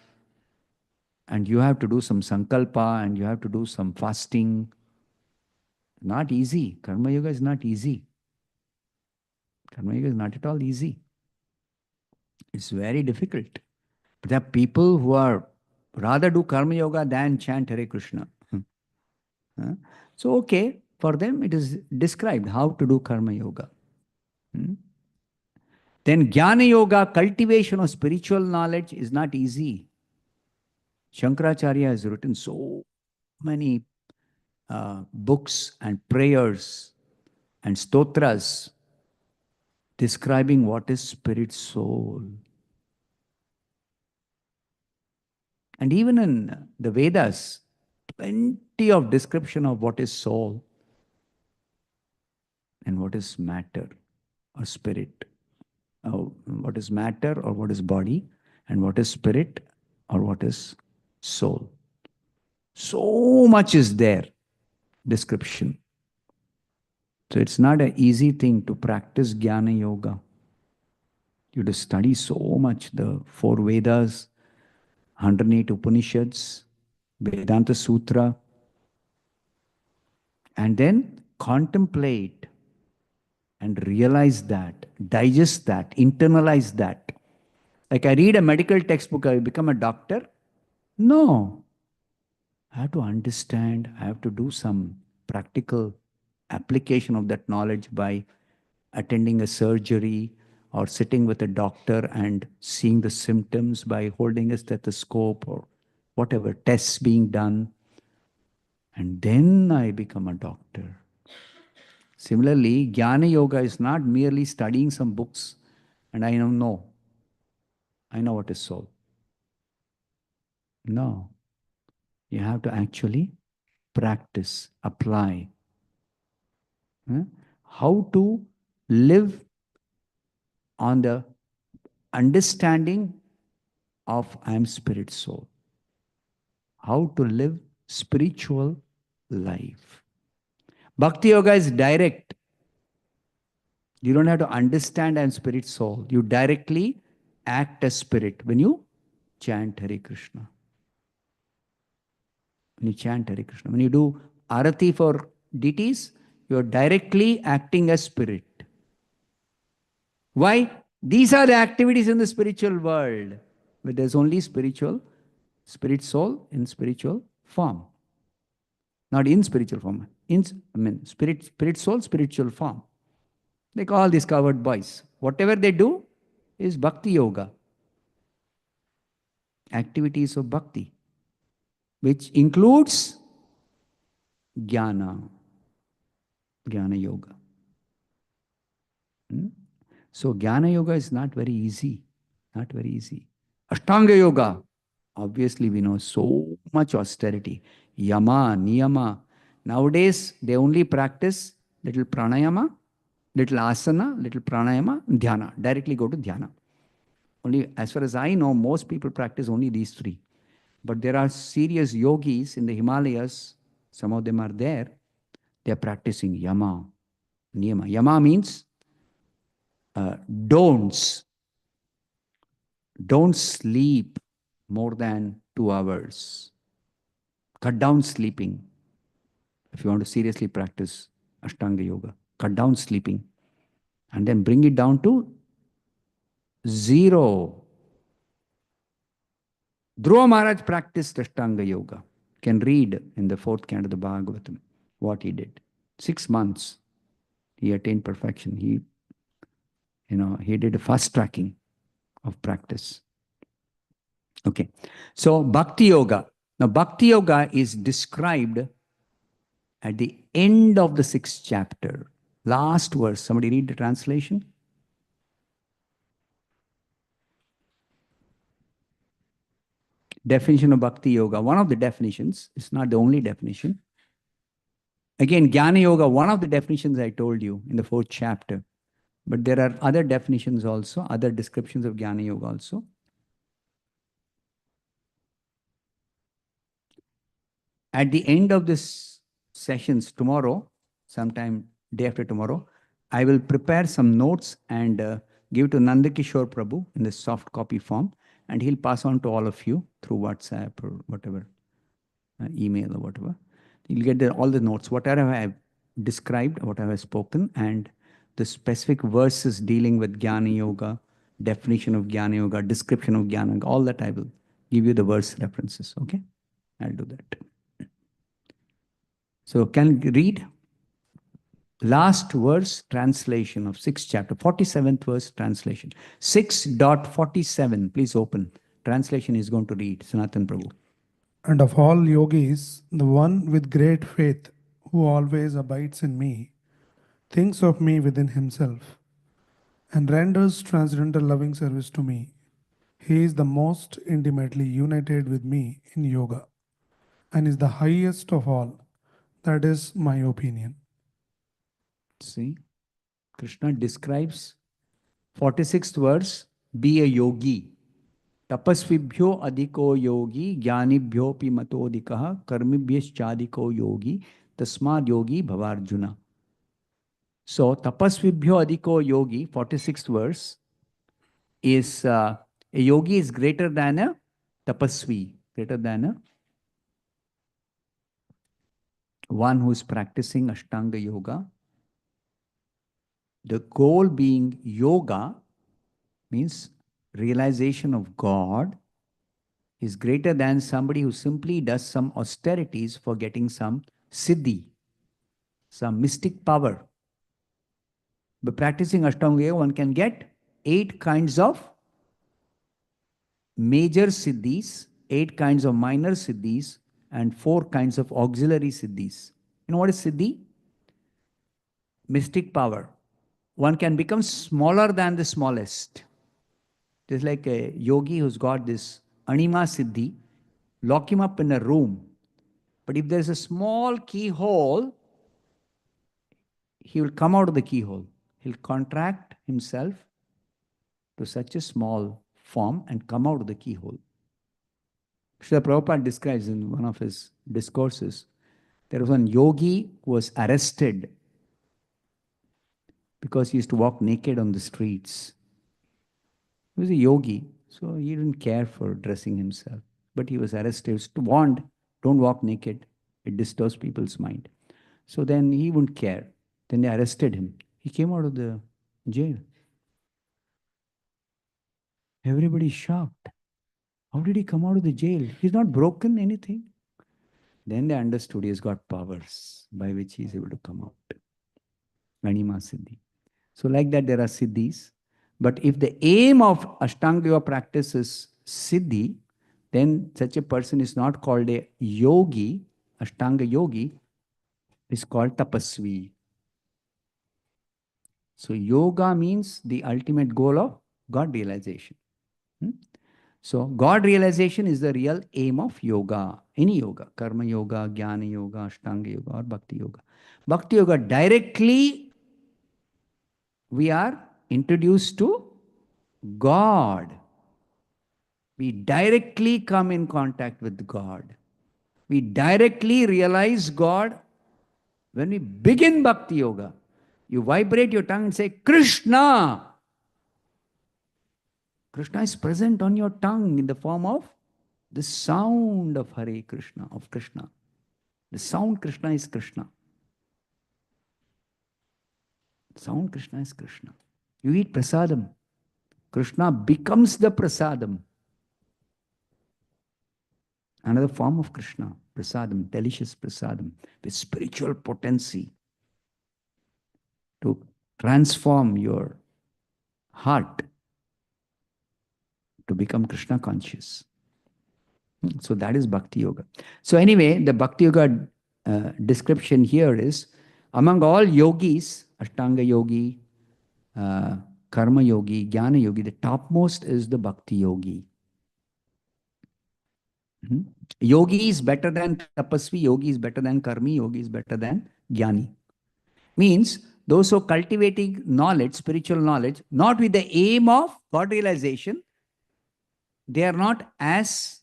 And you have to do some sankalpa, and you have to do some fasting. Not easy. Karma Yoga is not easy. Karma Yoga is not at all easy. It's very difficult. But there are people who are rather do Karma Yoga than chant Hare Krishna. So, okay, for them it is described how to do Karma Yoga. Then Jnana Yoga, cultivation of spiritual knowledge, is not easy. Shankaracharya has written so many books and prayers and stotras describing what is spirit soul. And even in the Vedas, plenty of description of what is soul and what is matter or spirit. What is matter or what is body, and what is spirit or what is soul. So much is there, description. So it's not an easy thing to practice Jnana Yoga. You have to study so much, the 4 Vedas, 108 Upanishads, Vedanta Sutra, and then contemplate and realize that, digest that, internalize that. Like I read a medical textbook, I become a doctor? No. I have to understand, I have to do some practical application of that knowledge by attending a surgery or sitting with a doctor and seeing the symptoms by holding a stethoscope or whatever, tests being done. And then I become a doctor. Similarly, Jnana Yoga is not merely studying some books and I know what is soul. No. You have to actually practice, apply. How to live on the understanding of I am spirit soul. How to live spiritual life. Bhakti Yoga is direct. You don't have to understand I am spirit soul. You directly act as spirit when you chant Hare Krishna. When you chant Hare Krishna. When you do arati for deities, you are directly acting as spirit. Why? These are the activities in the spiritual world, where there's only spirit soul in spiritual form. Not in spiritual form. Spirit soul, spiritual form. Like all these coward boys. Whatever they do is bhakti yoga. Activities of bhakti, which includes jnana, jnana yoga. So jnana yoga is not very easy. Not very easy. Ashtanga yoga, obviously we know so much austerity. Yama, niyama. Nowadays they only practice little pranayama, little asana, little pranayama, dhyana. Directly go to dhyana. Only as far as I know, most people practice only these three. But there are serious yogis in the Himalayas, some of them are there, they are practicing yama, niyama. Yama means don'ts. Don't sleep more than 2 hours. Cut down sleeping. If you want to seriously practice Ashtanga Yoga, cut down sleeping and then bring it down to 0. Dhruva Maharaj practiced Ashtanga Yoga. Can read in the 4th canto of the Bhagavatam what he did. 6 months he attained perfection. He did a fast tracking of practice. Okay. So Bhakti Yoga. Now Bhakti Yoga is described at the end of the 6th chapter. Last verse. Somebody read the translation. Definition of Bhakti Yoga. One of the definitions. It's not the only definition. Again, Jnana Yoga, one of the definitions I told you in the 4th chapter. But there are other definitions also, other descriptions of Jnana Yoga also. At the end of this sessions tomorrow, sometime day after tomorrow, I will prepare some notes and give to Nandakishore Prabhu in the soft copy form, and he'll pass on to all of you through WhatsApp or whatever, email or whatever. You'll get all the notes, whatever I have described, what I have spoken, and the specific verses dealing with Jnana Yoga, definition of Jnana Yoga, description of Jnana Yoga, all that I will give you the verse references, okay? I'll do that. So can you read? Last verse translation of 6th chapter, 47th verse translation. 6.47, please open. Translation is going to read, Sanatan Prabhu. And of all yogis, the one with great faith, who always abides in me, thinks of me within himself, and renders transcendental loving service to me. He is the most intimately united with me in yoga, and is the highest of all. That is my opinion. See, Krishna describes 46th verse, be a yogi. Tapasvibhyo adhiko yogi, jnanibhyo pi matodikaha, karmibhyaschadiko yogi, tasmad yogi bhavarjuna. So, tapasvibhyo adhiko yogi, 46th verse, is a yogi is greater than a tapasvi, greater than a one who is practicing Ashtanga Yoga. The goal being yoga means realization of God is greater than somebody who simply does some austerities for getting some siddhi, some mystic power. By practicing Ashtanga Yoga, one can get 8 kinds of major siddhis, 8 kinds of minor siddhis, and 4 kinds of auxiliary siddhis. You know what is siddhi? Mystic power. One can become smaller than the smallest. There's like a yogi who's got this anima siddhi, lock him up in a room. But if there's a small keyhole, he will come out of the keyhole. He'll contract himself to such a small form and come out of the keyhole. Srila Prabhupada describes in one of his discourses, there was one yogi who was arrested because he used to walk naked on the streets. He was a yogi, so he didn't care for dressing himself. But he was arrested. He was warned, don't walk naked. It disturbs people's mind. So then he wouldn't care. Then they arrested him. He came out of the jail. Everybody shocked. How did he come out of the jail? He's not broken anything. Then they understood he has got powers by which he is able to come out. Anima Siddhi. So like that, there are siddhis. But if the aim of Ashtanga Yoga practice is siddhi, then such a person is not called a yogi, Ashtanga yogi, is called tapasvi. So yoga means the ultimate goal of God realization. So God realization is the real aim of yoga, any yoga, karma yoga, jnana yoga, ashtanga yoga, or bhakti yoga. Bhakti yoga directly we are introduced to God. We directly come in contact with God. We directly realize God when we begin bhakti yoga. You vibrate your tongue and say, Krishna. Krishna is present on your tongue in the form of the sound of Hare Krishna, of Krishna. The sound Krishna is Krishna. Sound Krishna is Krishna. You eat prasadam. Krishna becomes the prasadam. Another form of Krishna, prasadam, delicious prasadam, with spiritual potency to transform your heart to become Krishna conscious. So that is Bhakti Yoga. So anyway, the Bhakti Yoga description here is, among all yogis, Ashtanga yogi, Karma yogi, Jnana yogi, the topmost is the Bhakti yogi. Yogi is better than Tapasvi, yogi is better than Karmi, yogi is better than Jnani. Means those who are cultivating knowledge, spiritual knowledge, not with the aim of God realization, they are not as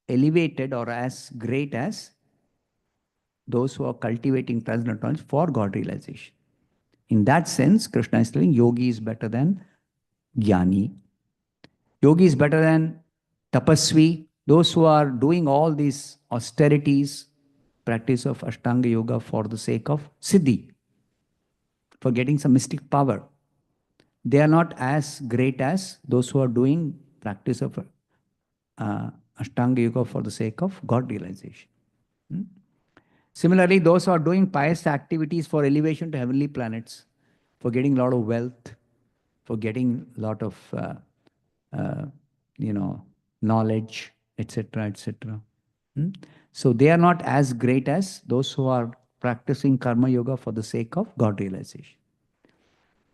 elevated or as great as those who are cultivating transcendental knowledge for God realization. In that sense, Krishna is telling yogi is better than jnani. Yogi is better than tapasvi, those who are doing all these austerities, practice of Ashtanga Yoga for the sake of siddhi, for getting some mystic power. They are not as great as those who are doing practice of Ashtanga Yoga for the sake of God realization. Similarly, those who are doing pious activities for elevation to heavenly planets, for getting a lot of wealth, for getting a lot of knowledge, etc., etc. So they are not as great as those who are practicing karma yoga for the sake of God realization.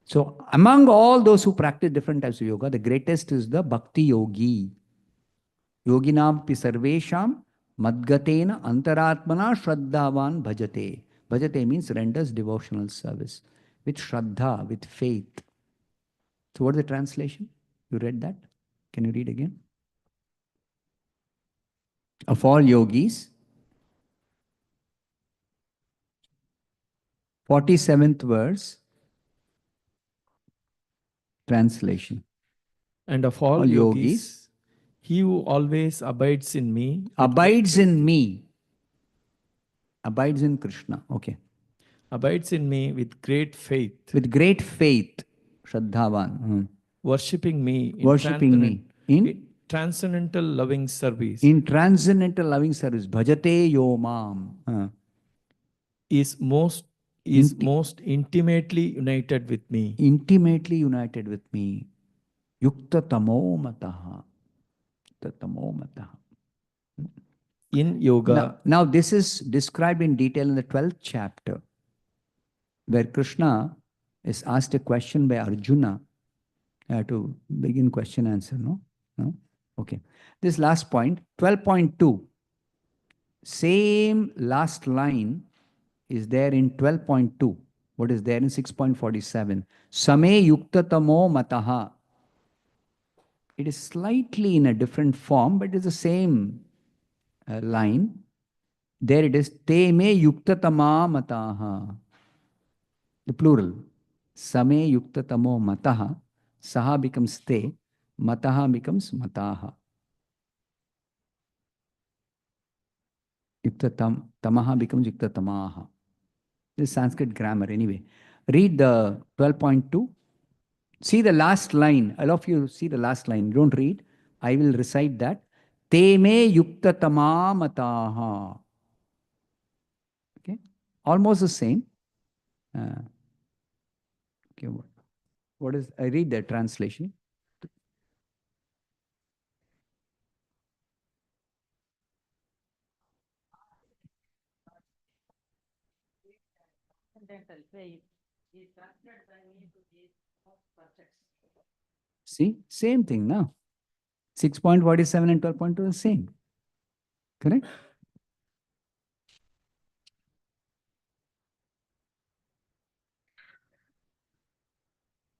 So among all those who practice different types of yoga, the greatest is the bhakti yogi. Yoginam pi sarvesham madgatena antaratmana shraddhavan bhajate. Bhajate means renders devotional service with shraddha, with faith. So what is the translation? You read that? Can you read again? Of all yogis, 47th verse, translation. And of all yogis, he who always abides in me, abides in me, abides in Krishna, okay. Abides in me with great faith. With great faith, Shraddhavan. Worshipping me in transcendental loving service. In transcendental loving service, bhajate yomam. Is most intimately united with me. Intimately united with me. Yukta tamo mataha. Tamo mataha. In yoga. Now this is described in detail in the 12th chapter, where Krishna is asked a question by Arjuna. I have to begin question answer, no? No? Okay. This last point, 12.2. Same last line is there in 12.2. What is there in 6.47? Same yuktatamo mataha. It is slightly in a different form, but it is the same line. There it is, te me yuktatama mataha. The plural. Same yuktatamo mataha. Saha becomes te. Mataha becomes mataha. Yuktatam, tamaha becomes yuktatamaha. This is Sanskrit grammar anyway. Read the 12.2. See the last line. All of you see the last line. Don't read. I will recite that. Te me yuktatama mataha. Okay. Almost the same. Okay, what is, I read the translation. See, same thing now. 6.47 and 12.2 is the same. Correct?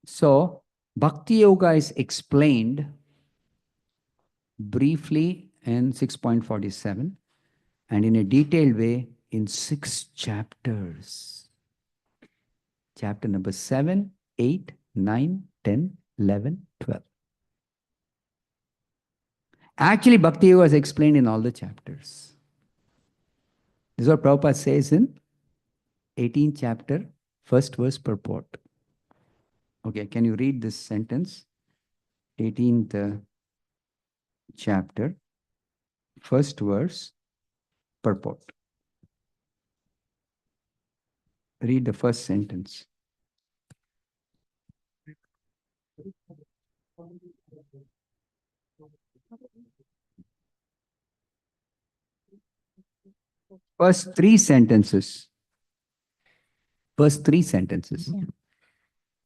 So, Bhakti Yoga is explained briefly in 6.47 and in a detailed way in 6 chapters. Chapter number 7, 8, 9, 10, 11, 12. Actually, Bhakti Yoga is explained in all the chapters. This is what Prabhupada says in 18th chapter, first verse purport. Okay, can you read this sentence? 18th chapter, first verse purport. Read the first sentence. First 3 sentences. First 3 sentences.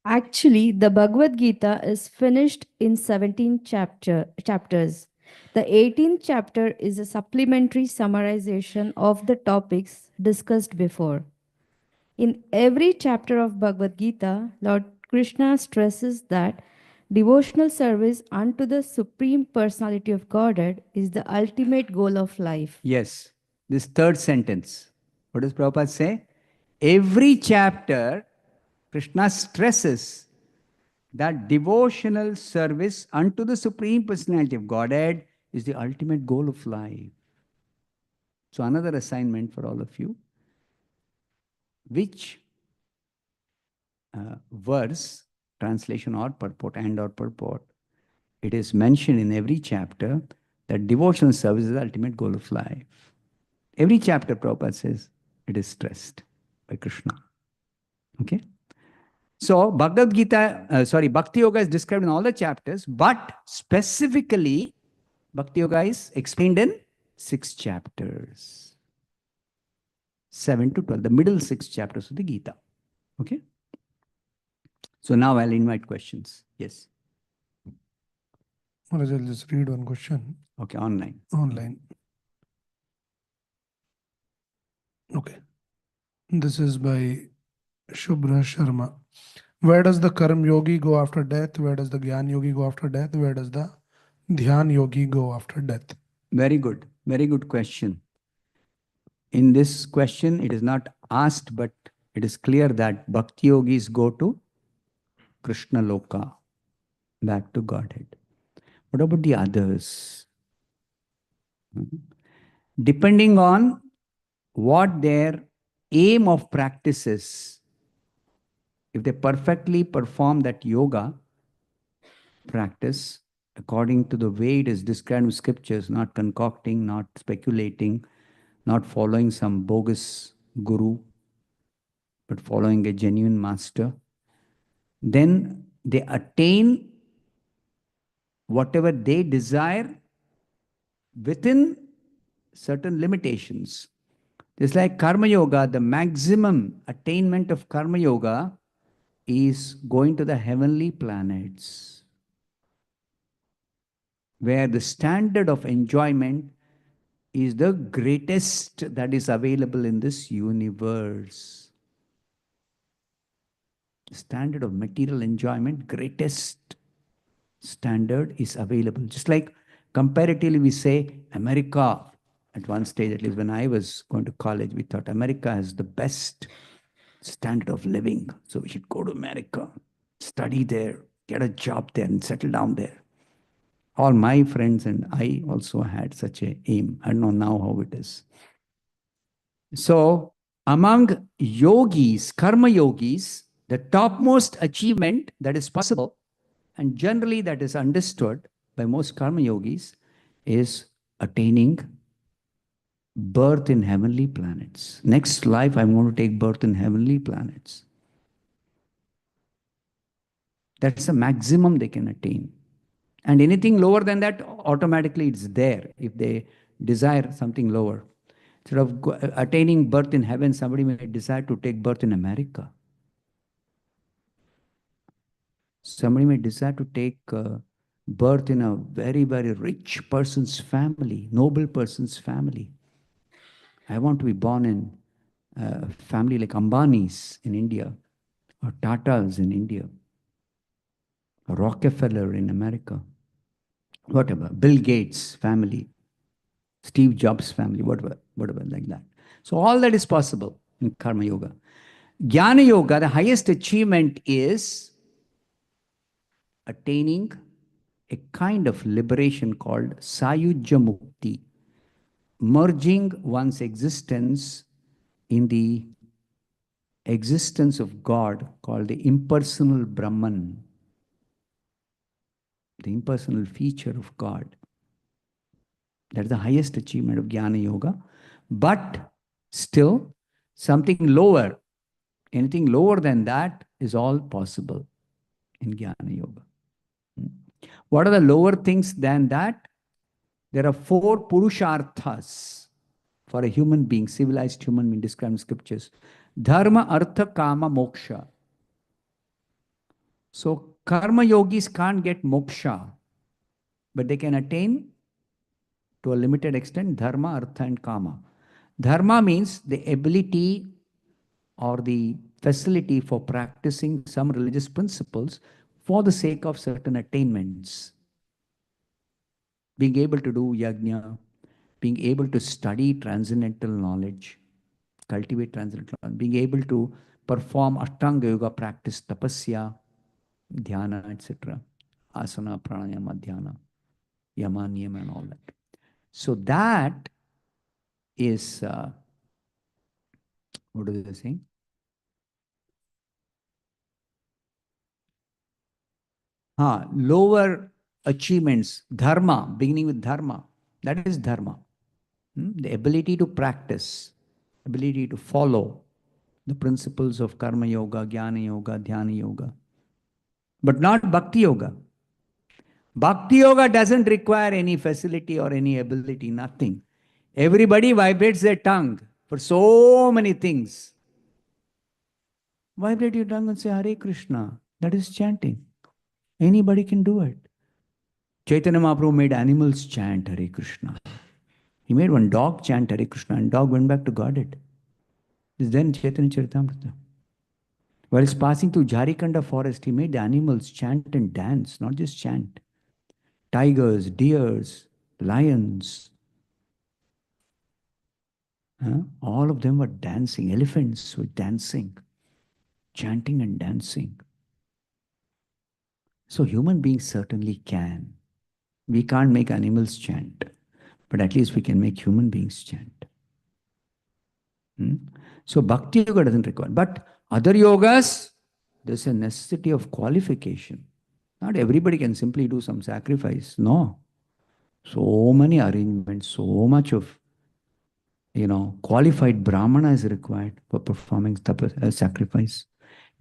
Actually, the Bhagavad Gita is finished in 17 chapters. The 18th chapter is a supplementary summarization of the topics discussed before. In every chapter of Bhagavad Gita, Lord Krishna stresses that devotional service unto the Supreme Personality of Godhead is the ultimate goal of life. Yes, this third sentence. What does Prabhupada say? Every chapter, Krishna stresses that devotional service unto the Supreme Personality of Godhead is the ultimate goal of life. So, another assignment for all of you. Which verse, translation or purport, or purport, it is mentioned in every chapter that devotional service is the ultimate goal of life. Every chapter, Prabhupada says, it is stressed by Krishna. Okay? So, Bhagavad Gita, Bhakti Yoga is described in all the chapters, but specifically, Bhakti Yoga is explained in 6 chapters. 7 to 12, the middle 6 chapters of the Gita. Okay? So now I'll invite questions. Yes. Maharaj, I'll just read one question. Okay, online. Online. Okay. This is by Shubhra Sharma. Where does the Karma Yogi go after death? Where does the Gyan Yogi go after death? Where does the Dhyan Yogi go after death? Very good. Very good question. In this question, it is not asked, but it is clear that Bhakti Yogis go to Krishna Loka, back to Godhead. What about the others? Depending on what their aim of practice is, if they perfectly perform that yoga practice according to the way it is described in scriptures, not concocting, not speculating, not following some bogus guru, but following a genuine master, then they attain whatever they desire within certain limitations. Just like Karma Yoga, the maximum attainment of Karma Yoga is going to the heavenly planets, where the standard of enjoyment is the greatest that is available in this universe. Standard of material enjoyment, greatest standard is available. Just like comparatively we say America, at one stage, at least when I was going to college, we thought America has the best standard of living. So we should go to America, study there, get a job there and settle down there. All my friends and I also had such a aim. I don't know now how it is. So among yogis, karma yogis, the topmost achievement that is possible and generally that is understood by most karma yogis is attaining birth in heavenly planets. Next life, I'm going to take birth in heavenly planets. That's the maximum they can attain. And anything lower than that, automatically it's there if they desire something lower. Instead of attaining birth in heaven, somebody may desire to take birth in America. Somebody may desire to take birth in a very, very rich person's family, noble person's family. I want to be born in a family like Ambani's in India, or Tata's in India, or Rockefeller in America, whatever, Bill Gates' family, Steve Jobs' family, whatever, like that. So all that is possible in Karma Yoga. Jnana Yoga, the highest achievement is attaining a kind of liberation called Sayujya Mukti, merging one's existence in the existence of God called the impersonal Brahman, the impersonal feature of God. That's the highest achievement of Jnana Yoga. But still, something lower, anything lower than that is all possible in Jnana Yoga. What are the lower things than that? There are 4 Purusharthas for a human being, civilized human being described in scriptures. Dharma, Artha, Kama, Moksha. So karma yogis can't get moksha, but they can attain to a limited extent dharma, artha, and kama. Dharma means the ability or the facility for practicing some religious principles for the sake of certain attainments. Being able to do yajna, being able to study transcendental knowledge, cultivate transcendental knowledge, being able to perform Ashtanga Yoga practice, tapasya, dhyana, etc. Asana, pranayama, dhyana, yama, niyama, and all that. So that is, what are they saying? Lower achievements, dharma, beginning with dharma. That is dharma. The ability to practice, ability to follow the principles of karma yoga, jnana yoga, dhyana yoga. But not bhakti yoga. Bhakti yoga doesn't require any facility or any ability, nothing. Everybody vibrates their tongue for so many things. Vibrate your tongue and say Hare Krishna. That is chanting. Anybody can do it. Chaitanya Mahaprabhu made animals chant Hare Krishna. He made one dog chant Hare Krishna and dog went back to Godhead. This is then Chaitanya Charitamrita. While passing through Jharikanda forest, he made the animals chant and dance, not just chant. Tigers, deers, lions, all of them were dancing. Elephants were dancing, chanting and dancing. So human beings certainly can. We can't make animals chant, but at least we can make human beings chant. So bhakti yoga doesn't require. But other yogas, there's a necessity of qualification. Not everybody can simply do some sacrifice. No. So many arrangements, so much of qualified brahmana is required for performing sacrifice.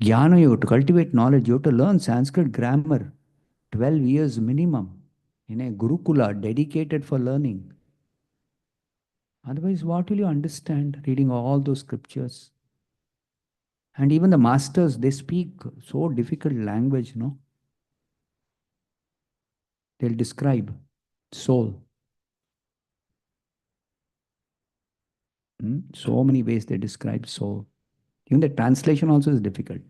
Jnana yoga, to cultivate knowledge, you have to learn Sanskrit grammar, 12 years minimum, in a gurukula dedicated for learning. Otherwise, what will you understand reading all those scriptures? And even the masters, they speak so difficult language, no? They'll describe soul. So many ways they describe soul. Even the translation also is difficult.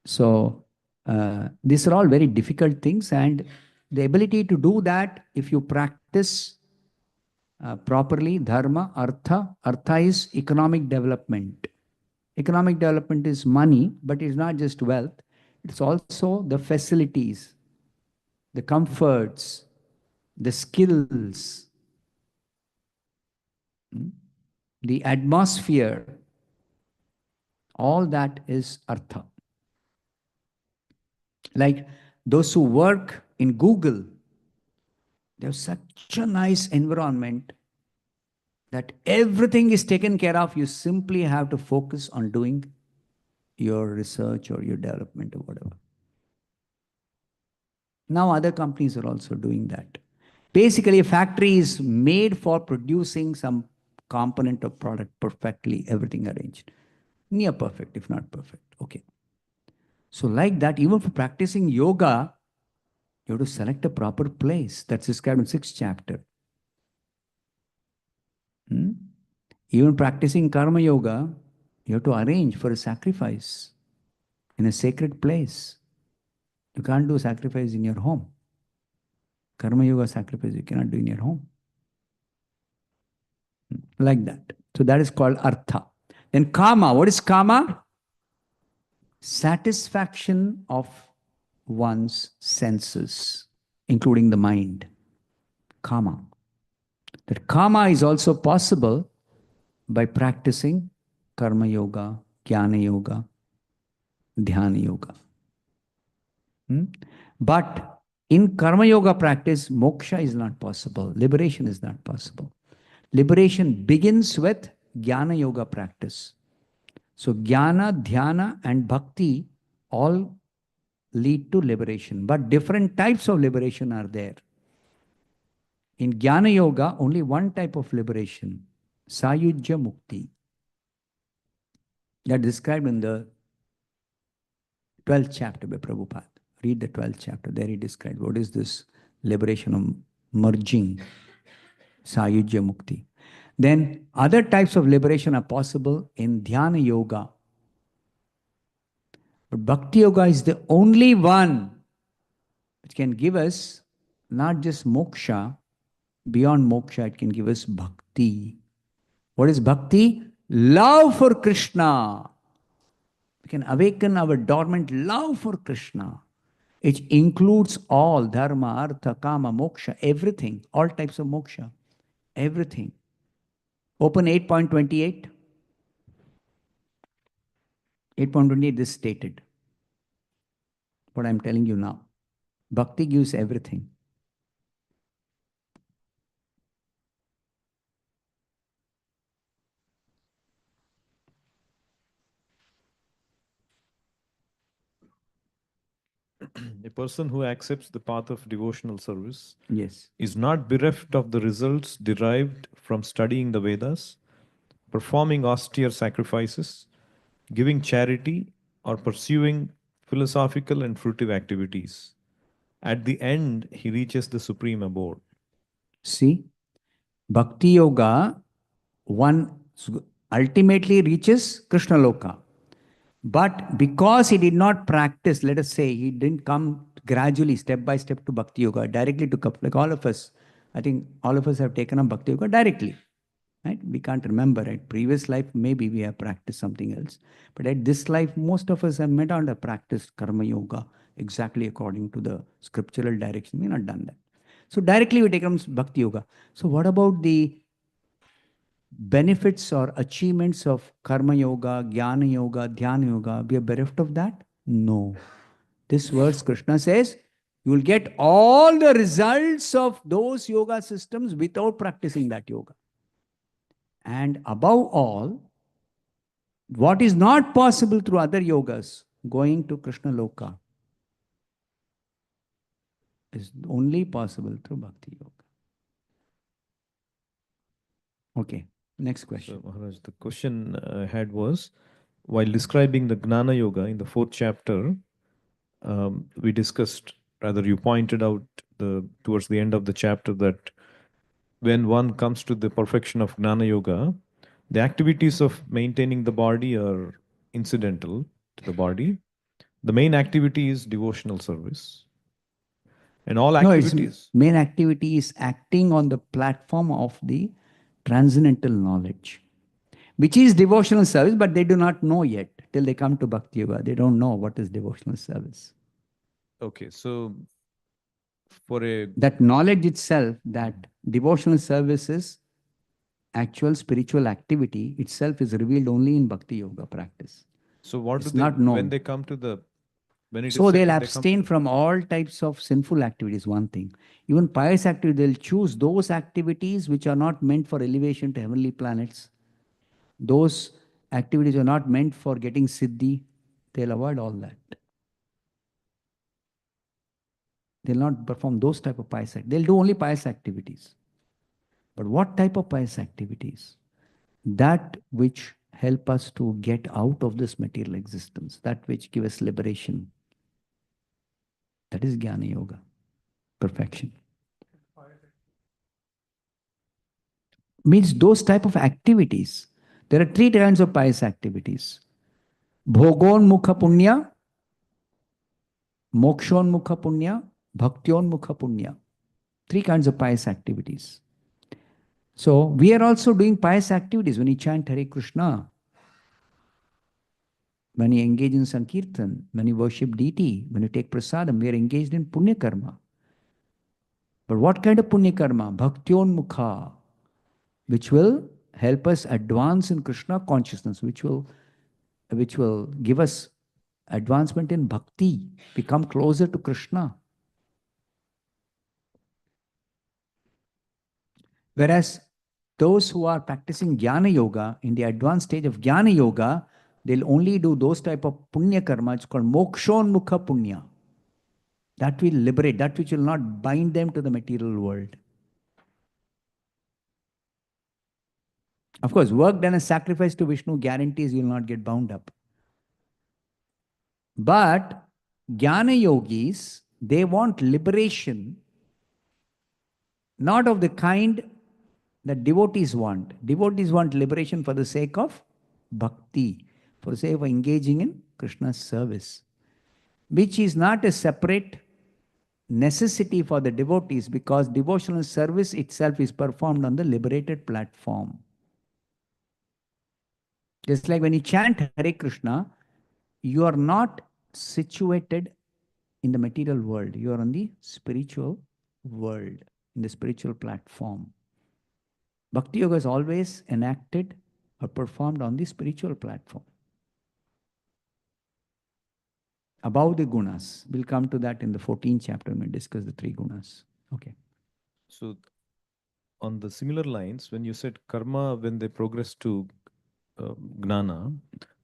So these are all very difficult things, and the ability to do that, if you practice properly, dharma, artha. Artha is economic development. Economic development is money, but it's not just wealth. It's also the facilities, the comforts, the skills, the atmosphere. All that is artha. Like those who work in Google, they have such a nice environment that everything is taken care of. You simply have to focus on doing your research or your development or whatever. Now other companies are also doing that. Basically, a factory is made for producing some component of product perfectly, everything arranged. Near perfect, if not perfect. Okay. So like that, even for practicing yoga, you have to select a proper place. That's described in 6th chapter. Even practicing karma yoga, you have to arrange for a sacrifice in a sacred place. You can't do sacrifice in your home. Karma yoga sacrifice you cannot do in your home. Like that. So that is called artha. Then kama. What is kama? Satisfaction of one's senses, including the mind. Kama. That kama is also possible by practicing karma yoga, jnana yoga, dhyana yoga. But in karma yoga practice, moksha is not possible. Liberation is not possible. Liberation begins with jnana yoga practice. So jnana, dhyana and bhakti all lead to liberation. But different types of liberation are there. In jnana yoga, only one type of liberation, sayujya mukti. That is described in the 12th chapter by Prabhupada. Read the 12th chapter. There he described what is this liberation of merging, sayujya mukti. Then other types of liberation are possible in dhyana yoga. But bhakti yoga is the only one which can give us not just moksha, beyond moksha, it can give us bhakti. What is bhakti? Love for Krishna. We can awaken our dormant love for Krishna. It includes all dharma, artha, kama, moksha, everything, all types of moksha, everything. Open 8.28. 8.28 is stated. What I'm telling you now. Bhakti gives everything. A person who accepts the path of devotional service Yes. is not bereft of the results derived from studying the Vedas, performing austere sacrifices, giving charity, or pursuing philosophical and fruitive activities. At the end, he reaches the supreme abode. See, Bhakti Yoga, one ultimately reaches Krishna Loka. But because he did not practice, let us say, he didn't come gradually, step by step to Bhakti Yoga, directly to, like all of us. I think all of us have taken up Bhakti Yoga directly. Right? We can't remember, right? Previous life, maybe we have practiced something else. But at this life, most of us have met on and practiced Karma Yoga exactly according to the scriptural direction. We've not done that. So directly we take up Bhakti Yoga. So what about the benefits or achievements of Karma Yoga, Jnana Yoga, Dhyana Yoga? We are bereft of that? No. This verse, Krishna says, you will get all the results of those yoga systems without practicing that yoga. And above all, what is not possible through other yogas, going to Krishna Loka, is only possible through Bhakti Yoga. Okay, next question. So, Maharaj, the question I had was, while describing the Gnana Yoga in the 4th chapter, we discussed, rather you pointed out towards the end of the chapter that when one comes to the perfection of Gnana Yoga, the activities of maintaining the body are incidental to the body. The main activity is devotional service. And all activities. No, main activity is acting on the platform of the transcendental knowledge, which is devotional service, but they do not know yet. Till they come to Bhakti Yoga, they don't know what is devotional service. Okay, so that knowledge itself, that devotional service is actual spiritual activity itself, is revealed only in Bhakti Yoga practice. So what it's do they, not known. when they come to the, when it so is they'll said, abstain from all types of sinful activities, one thing. Even pious activities, they'll choose those activities which are not meant for elevation to heavenly planets. Those activities are not meant for getting siddhi. They'll avoid all that. They'll not perform those type of pious activities. They'll do only pious activities. But what type of pious activities? That which help us to get out of this material existence, that which give us liberation. That is Jnana Yoga, perfection. Means those type of activities. There are three kinds of pious activities. Bhogon Mukha Punya, Mokshon Mukha Punya, Bhaktion Mukha Punya. Three kinds of pious activities. So we are also doing pious activities when you chant Hare Krishna, when you engage in Sankirtan, when you worship deity, when you take prasadam, we are engaged in Punya Karma. But what kind of Punya Karma? Bhaktyon Mukha, which will help us advance in Krishna consciousness, which will give us advancement in bhakti, become closer to Krishna. Whereas those who are practicing Jnana Yoga, in the advanced stage of Jnana Yoga, they'll only do those type of Punya Karma, it's called Mokshonmukha Punya. That will liberate, that which will not bind them to the material world. Of course, work done as sacrifice to Vishnu guarantees you will not get bound up. But Jnana Yogis, they want liberation, not of the kind that devotees want. Devotees want liberation for the sake of bhakti, for the sake of engaging in Krishna's service, which is not a separate necessity for the devotees, because devotional service itself is performed on the liberated platform. Just like when you chant Hare Krishna, you are not situated in the material world. You are on the spiritual world, in the spiritual platform. Bhakti Yoga is always enacted or performed on the spiritual platform. Above the gunas. We'll come to that in the 14th chapter when we discuss the three gunas. Okay. So on the similar lines, when you said karma, when they progress to gnana,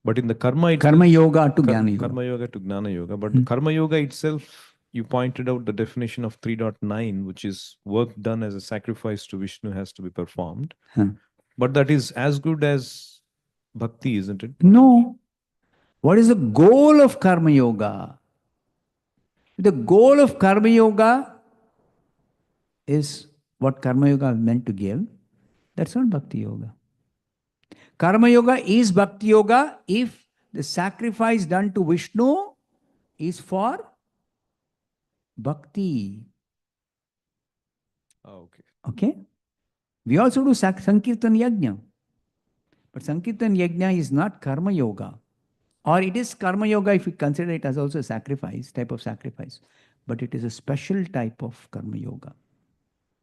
but in the karma itself, Karma yoga to Jnana Yoga. Karma yoga to Gnana Yoga. But the Karma Yoga itself, you pointed out the definition of 3.9, which is work done as a sacrifice to Vishnu has to be performed. But that is as good as bhakti, isn't it? No. What is the goal of Karma Yoga? The goal of Karma Yoga is what Karma Yoga is meant to give. That's not Bhakti Yoga. Karma Yoga is Bhakti Yoga if the sacrifice done to Vishnu is for Bhakti. Okay. Okay? We also do Sankirtan Yajna. But Sankirtan Yajna is not Karma Yoga. Or it is Karma Yoga if you consider it as also a sacrifice, type of sacrifice. But it is a special type of Karma Yoga,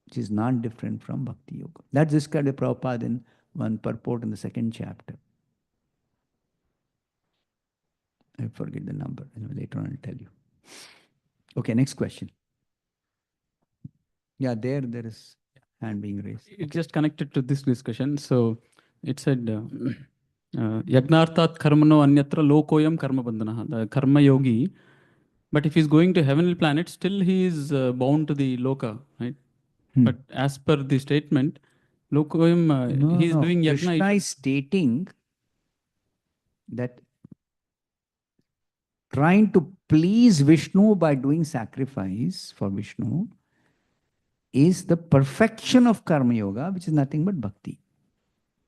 which is not different from Bhakti Yoga. That's described by Prabhupada in one purport in the 2nd chapter. I forget the number. Later on I'll tell you. Okay, next question. Yeah, there is hand being raised. It's just connected to this discussion. So it said, Yagnarthat karmano anyatra lokoyam karma bandhanaha. The karma yogi, but if he's going to heavenly planet, still he is bound to the loka, right? But as per the statement, lokoyam, he is doing yagna. Krishna is stating that trying to please Vishnu by doing sacrifice for Vishnu is the perfection of Karma Yoga, which is nothing but bhakti.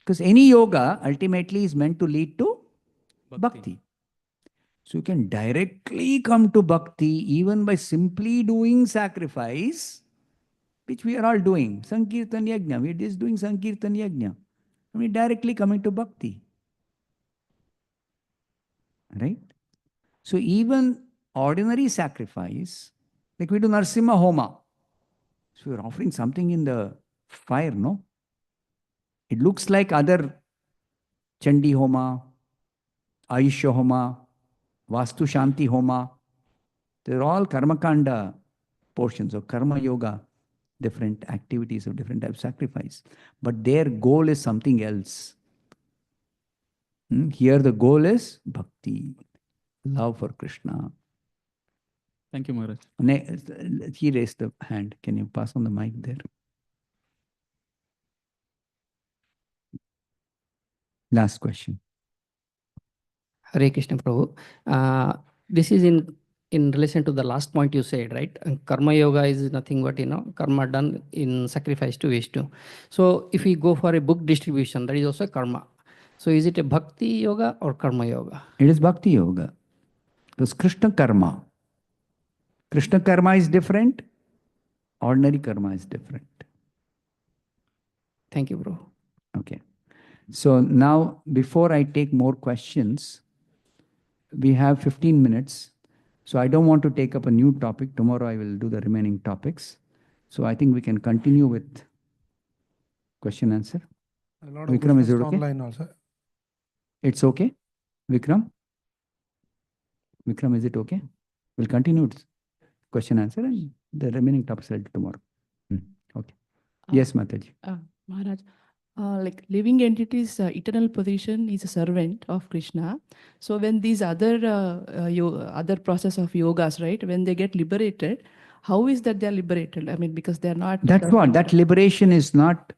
Because any yoga ultimately is meant to lead to bhakti. So you can directly come to bhakti even by simply doing sacrifice, which we are all doing. Sankirtan Yajna, we are just doing Sankirtan Yajna. And we are directly coming to bhakti. Right? So even ordinary sacrifice, like we do Narsimha Homa. So we are offering something in the fire, no? It looks like other Chandi Homa, Ayushya Homa, Vastu Shanti Homa. They're all Karmakanda portions of Karma Yoga, different activities of different types of sacrifice. But their goal is something else. Here the goal is bhakti. love for Krishna. Thank you, Maharaj. He raised the hand. Can you pass on the mic there? Last question. Hare Krishna Prabhu. This is in relation to the last point you said, right? And karma yoga is nothing but, karma done in sacrifice to Vishnu. So if we go for a book distribution, that is also karma. So is it a bhakti yoga or karma yoga? It is bhakti yoga. Because Krishna karma. Krishna karma is different. Ordinary karma is different. Thank you, bro. Okay. So now, before I take more questions, we have 15 minutes. So I don't want to take up a new topic. Tomorrow I will do the remaining topics. So I think we can continue with question answer. A lot of Vikram, is it questions okay? online also. It's okay? Vikram? Vikram, is it okay? We'll continue with question answer and the remaining topics I'll do tomorrow. Okay. Yes, Mataji. Maharaj, like living entities, eternal position is a servant of Krishna. So when these other other process of yogas, right, when they get liberated, how is that they are liberated? I mean, because they are not. That's what. That liberation is not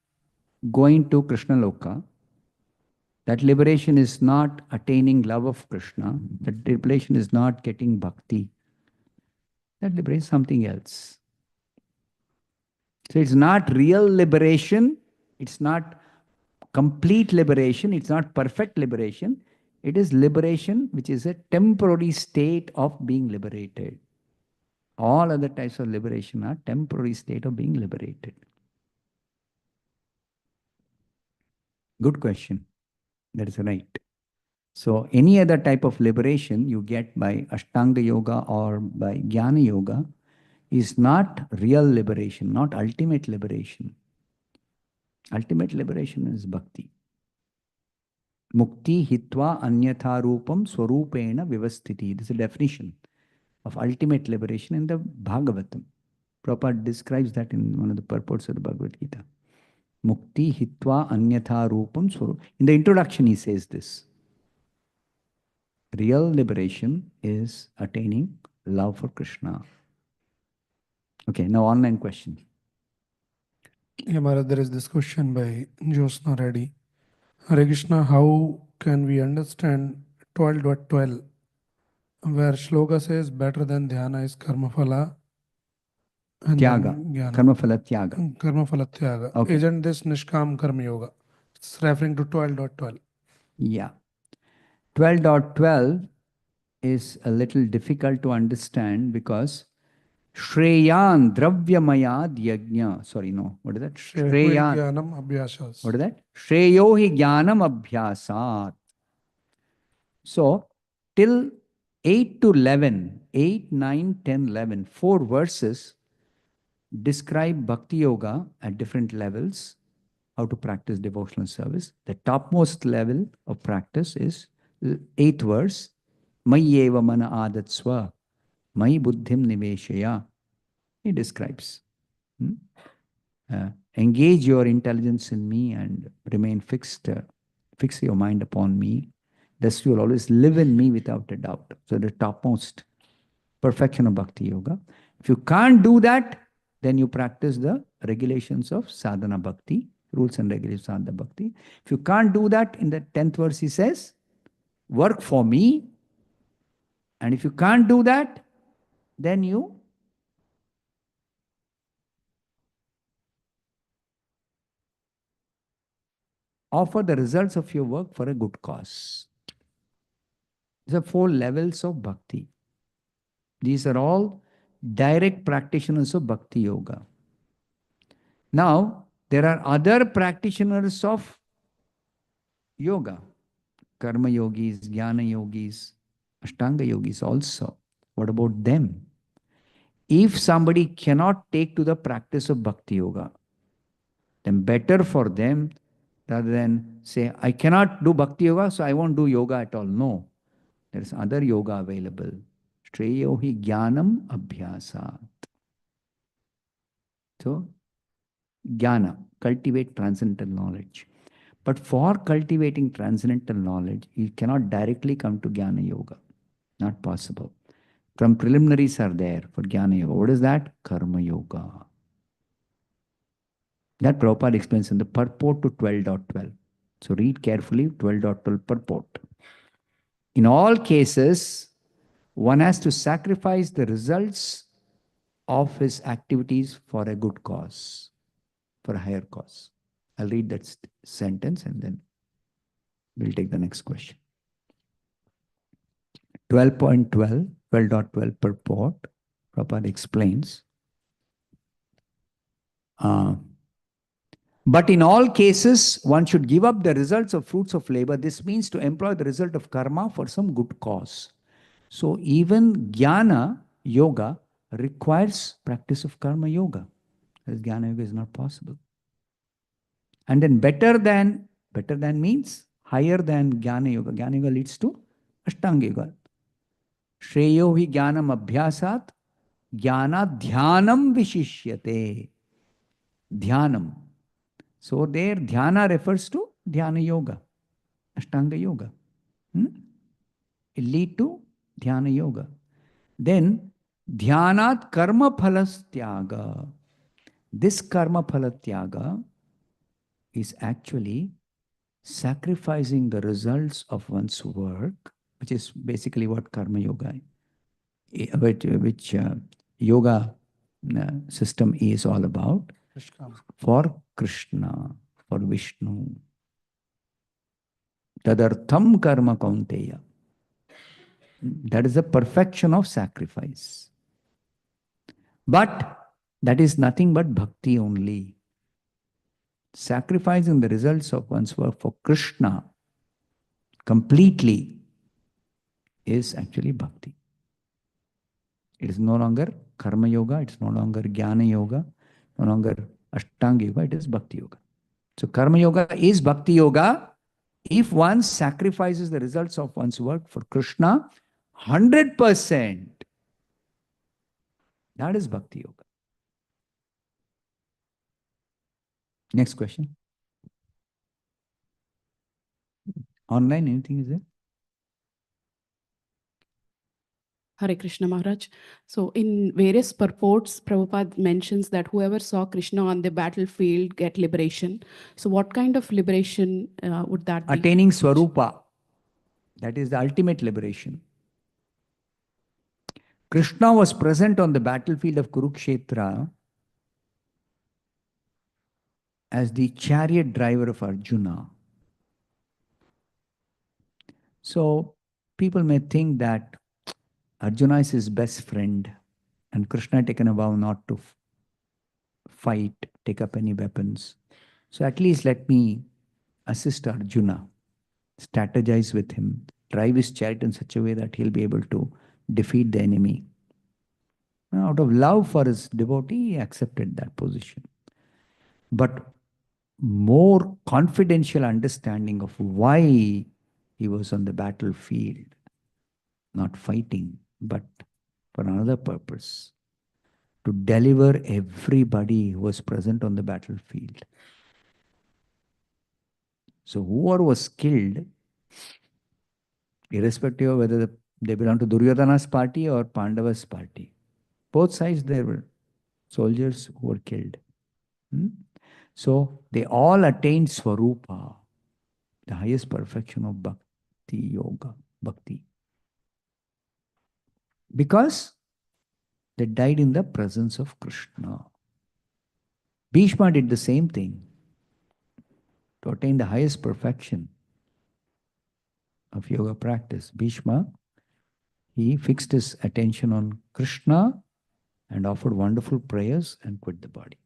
going to Krishna Loka. That liberation is not attaining love of Krishna. That liberation is not getting bhakti. That liberation is something else. So it's not real liberation. It's not complete liberation. It's not perfect liberation. It is liberation, which is a temporary state of being liberated. All other types of liberation are temporary state of being liberated. Good question. That is right. So any other type of liberation you get by Ashtanga Yoga or by Jnana Yoga is not real liberation, not ultimate liberation. Ultimate liberation is bhakti. Mukti hitva anyatha rupam swarupena vivasthiti. This is a definition of ultimate liberation in the Bhagavatam. Prabhupada describes that in one of the purports of the Bhagavad Gita. Mukti hitva anyatha rupam swarup. In the introduction, he says this. Real liberation is attaining love for Krishna. Okay, now online question. Yeah, Maharaj, there is this question by Josna Reddy. Hare Krishna, how can we understand 12.12, where shloka says better than dhyana is karma phala and Tyaga. then jnana. Karma phala tyaga. Karma phala tyaga. Okay. Isn't this nishkam karma yoga? It's referring to 12.12. Yeah. 12.12 is a little difficult to understand because Shreyan Dravyamayad Yajna. Sorry, no. What is that? Shreyan. What is that? Shreyohi Jnanam Abhyasat. So, till 8 to 11, 8, 9, 10, 11, 4 verses describe Bhakti Yoga at different levels, how to practice devotional service. The topmost level of practice is 8th verse, Mayyeva mana adatsva, Mai buddhim niveshaya. He describes. Engage your intelligence in me and remain fixed. Fix your mind upon me. Thus you will always live in me without a doubt. So the topmost perfection of Bhakti Yoga. If you can't do that, then you practice the regulations of sadhana bhakti, rules and regulations of sadhana bhakti. If you can't do that, in the 10th verse he says, work for me. And if you can't do that, then you offer the results of your work for a good cause. These are 4 levels of bhakti. These are all direct practitioners of Bhakti Yoga. Now, there are other practitioners of yoga. Karma yogis, Jnana yogis, Ashtanga yogis also. What about them? If somebody cannot take to the practice of Bhakti Yoga, then better for them rather than say, I cannot do Bhakti Yoga, so I won't do yoga at all. No. There is other yoga available. Shreyohi Jnanam Abhyasat. So, Jnana, cultivate transcendental knowledge. But for cultivating transcendental knowledge, you cannot directly come to Jnana Yoga. Not possible. From preliminaries are there for Jnana Yoga. What is that? Karma Yoga. That Prabhupada explains in the purport to 12.12. So read carefully 12.12 purport. In all cases, one has to sacrifice the results of his activities for a good cause, for a higher cause. I'll read that sentence and then we'll take the next question. 12.12, 12.12 purport, Prabhupada explains. But in all cases, one should give up the results of fruits of labor. This means to employ the result of karma for some good cause. So even Jnana Yoga requires practice of karma yoga. As Jnana Yoga is not possible. And then better than means higher than Jnana Yoga. Jnana Yoga leads to Ashtanga Yoga. Shreyo hi jnanam abhyasat jnana dhyanam vishishyate. Dhyanam. So there dhyana refers to dhyana yoga, Ashtanga yoga. It lead to dhyana yoga. Then dhyanat karma phalas tyaga. This karma phala tyaga is actually sacrificing the results of one's work, which is basically what karma yoga, which yoga system is all about, for Krishna, for Vishnu. Tadartham karma kaunteya. That is the perfection of sacrifice. But that is nothing but bhakti only. Sacrificing the results of one's work for Krishna completely is actually bhakti. It is no longer karma yoga, it's no longer jnana yoga, no longer ashtanga yoga, it is bhakti yoga. So karma yoga is bhakti yoga if one sacrifices the results of one's work for Krishna 100%. That is bhakti yoga. Next question. Online, anything is there? Hare Krishna Maharaj. So in various purports, Prabhupada mentions that whoever saw Krishna on the battlefield get liberation. So what kind of liberation would that be? Attaining Swarupa. That is the ultimate liberation. Krishna was present on the battlefield of Kurukshetra as the chariot driver of Arjuna. So people may think that Arjuna is his best friend and Krishna had taken a vow not to fight, take up any weapons. So at least let me assist Arjuna, strategize with him, drive his chariot in such a way that he'll be able to defeat the enemy. And out of love for his devotee, he accepted that position. But more confidential understanding of why he was on the battlefield, not fighting, but for another purpose, to deliver everybody who was present on the battlefield. So whoever was killed, irrespective of whether they belong to Duryodhana's party or Pandava's party, both sides there were soldiers who were killed. So they all attained Swarupa, the highest perfection of Bhakti Yoga, Bhakti. Because they died in the presence of Krishna. Bhishma did the same thing to attain the highest perfection of yoga practice. Bhishma, he fixed his attention on Krishna and offered wonderful prayers and quit the body.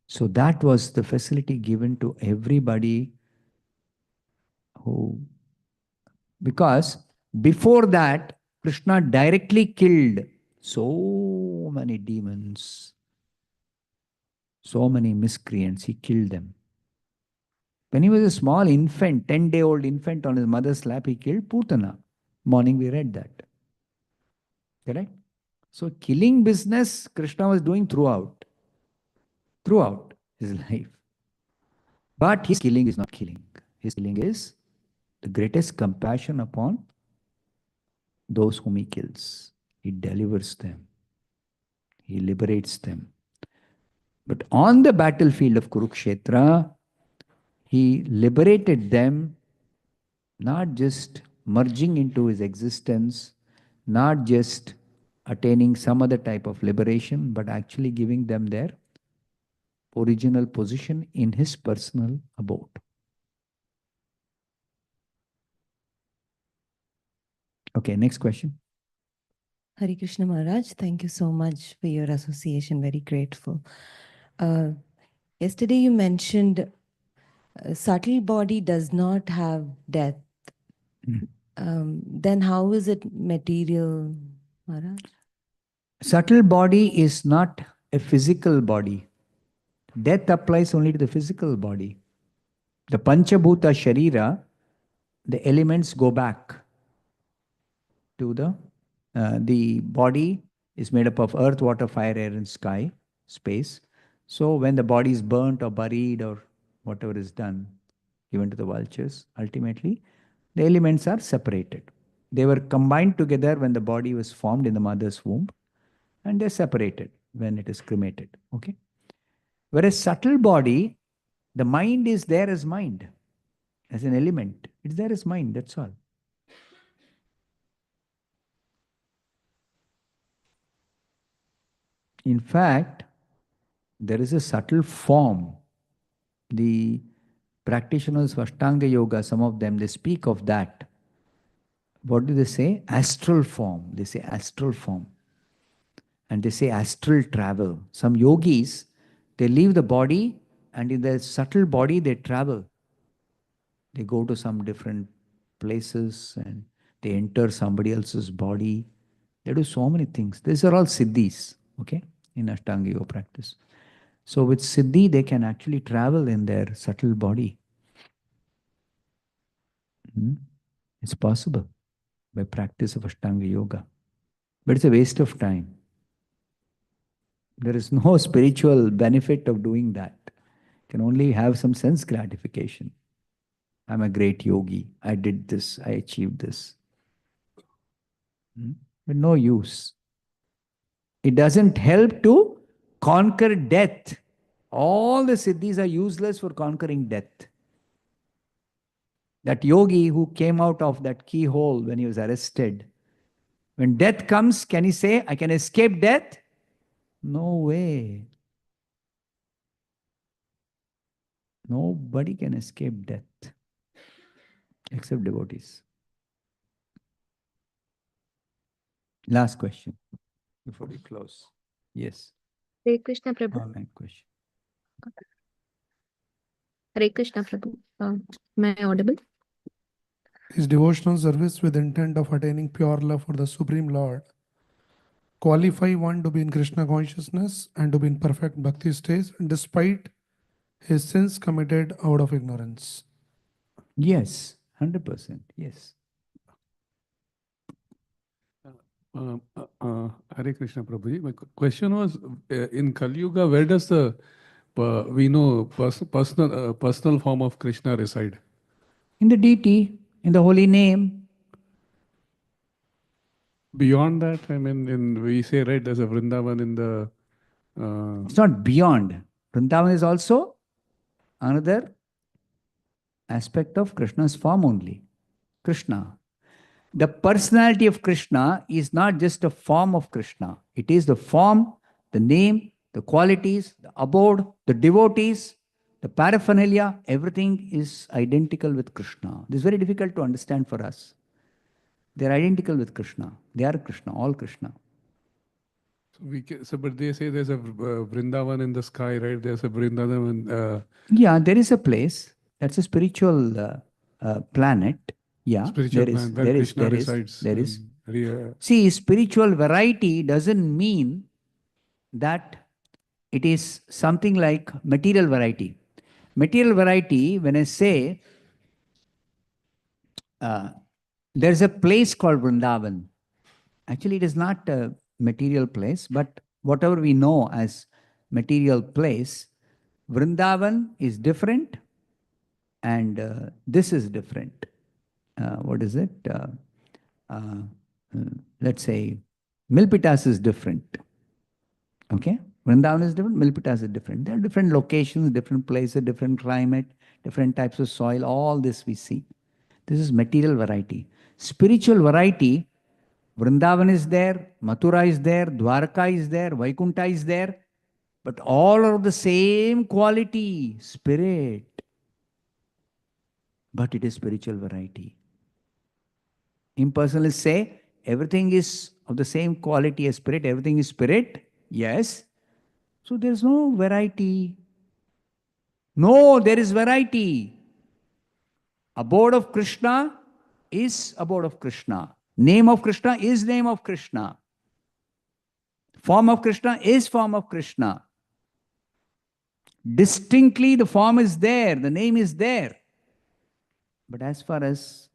So that was the facility given to everybody who, because before that, Krishna directly killed so many demons, so many miscreants, he killed them. When he was a small infant, 10-day-old infant on his mother's lap, he killed Putana. Morning we read that. Correct? So killing business, Krishna was doing throughout his life. But his killing is not killing. His killing is the greatest compassion upon those whom he kills. He delivers them. He liberates them. But on the battlefield of Kurukshetra, he liberated them, not just merging into his existence, not just attaining some other type of liberation, but actually giving them their original position in his personal abode. Okay, next question. Hare Krishna Maharaj, thank you so much for your association. Very grateful. Yesterday you mentioned subtle body does not have death. Then how is it material, Maharaj? Subtle body is not a physical body. Death applies only to the physical body. The Panchabhuta Sharira, the elements go back to the body is made up of earth, water, fire, air, and sky, space. So when the body is burnt or buried or whatever is done, given to the vultures, ultimately, the elements are separated. They were combined together when the body was formed in the mother's womb, and they're separated when it is cremated. Okay? Whereas subtle body, the mind is there as mind, as an element. It's there as mind, that's all. In fact, there is a subtle form. The practitioners of Ashtanga Yoga, some of them, they speak of that. What do they say? Astral form. They say astral form. And they say astral travel. Some yogis, they leave the body and in their subtle body they travel. They go to some different places and they enter somebody else's body. They do so many things. These are all siddhis, okay, in Ashtanga Yoga practice. So with siddhi, they can actually travel in their subtle body. It's possible by practice of Ashtanga Yoga. But it's a waste of time. There is no spiritual benefit of doing that. You can only have some sense gratification. I'm a great yogi. I did this. I achieved this. But no use. It doesn't help to conquer death. All the siddhis are useless for conquering death. That yogi who came out of that keyhole when he was arrested, when death comes, can he say, I can escape death? No way. Nobody can escape death except devotees. Last question before we close. Yes. Hare Krishna Prabhu. Online question. Hare Krishna Prabhu. Am I audible? Is devotional service with intent of attaining pure love for the Supreme Lord qualify one to be in Krishna consciousness and to be in perfect bhakti stage despite his sins committed out of ignorance? Yes, 100%. Yes. Hare Krishna Prabhuji. My question was, in Kali Yuga, where does the personal form of Krishna reside? In the deity, in the holy name. Beyond that, I mean, we say, right, there's a Vrindavan in the... It's not beyond. Vrindavan is also another aspect of Krishna's form only. Krishna. The personality of Krishna is not just a form of Krishna. It is the form, the name, the qualities, the abode, the devotees, the paraphernalia, everything is identical with Krishna. This is very difficult to understand for us. They are identical with Krishna. They are Krishna, all Krishna. But they say there's a Vrindavan in the sky, right? There's a Vrindavan. Yeah, there is a place. That's a spiritual planet. Yeah, Spiritual planet where Krishna resides. There is. See, spiritual variety doesn't mean that it is something like material variety. Material variety, when I say there's a place called Vrindavan. Actually, it is not a material place, but whatever we know as material place, Vrindavan is different and this is different. what is it? Uh, let's say Milpitas is different. Okay? Vrindavan is different, Milpitas is different. There are different locations, different places, different climate, different types of soil, all this we see. This is material variety. Spiritual variety, Vrindavan is there, Mathura is there, Dwarka is there, Vaikunta is there, but all are of the same quality, spirit. But it is spiritual variety. Impersonalists say everything is of the same quality as spirit, everything is spirit. Yes. So there's no variety. No, there is variety. Abode of Krishna is abode of Krishna. Name of Krishna is name of Krishna. Form of Krishna is form of Krishna. Distinctly, the form is there, the name is there. But as far as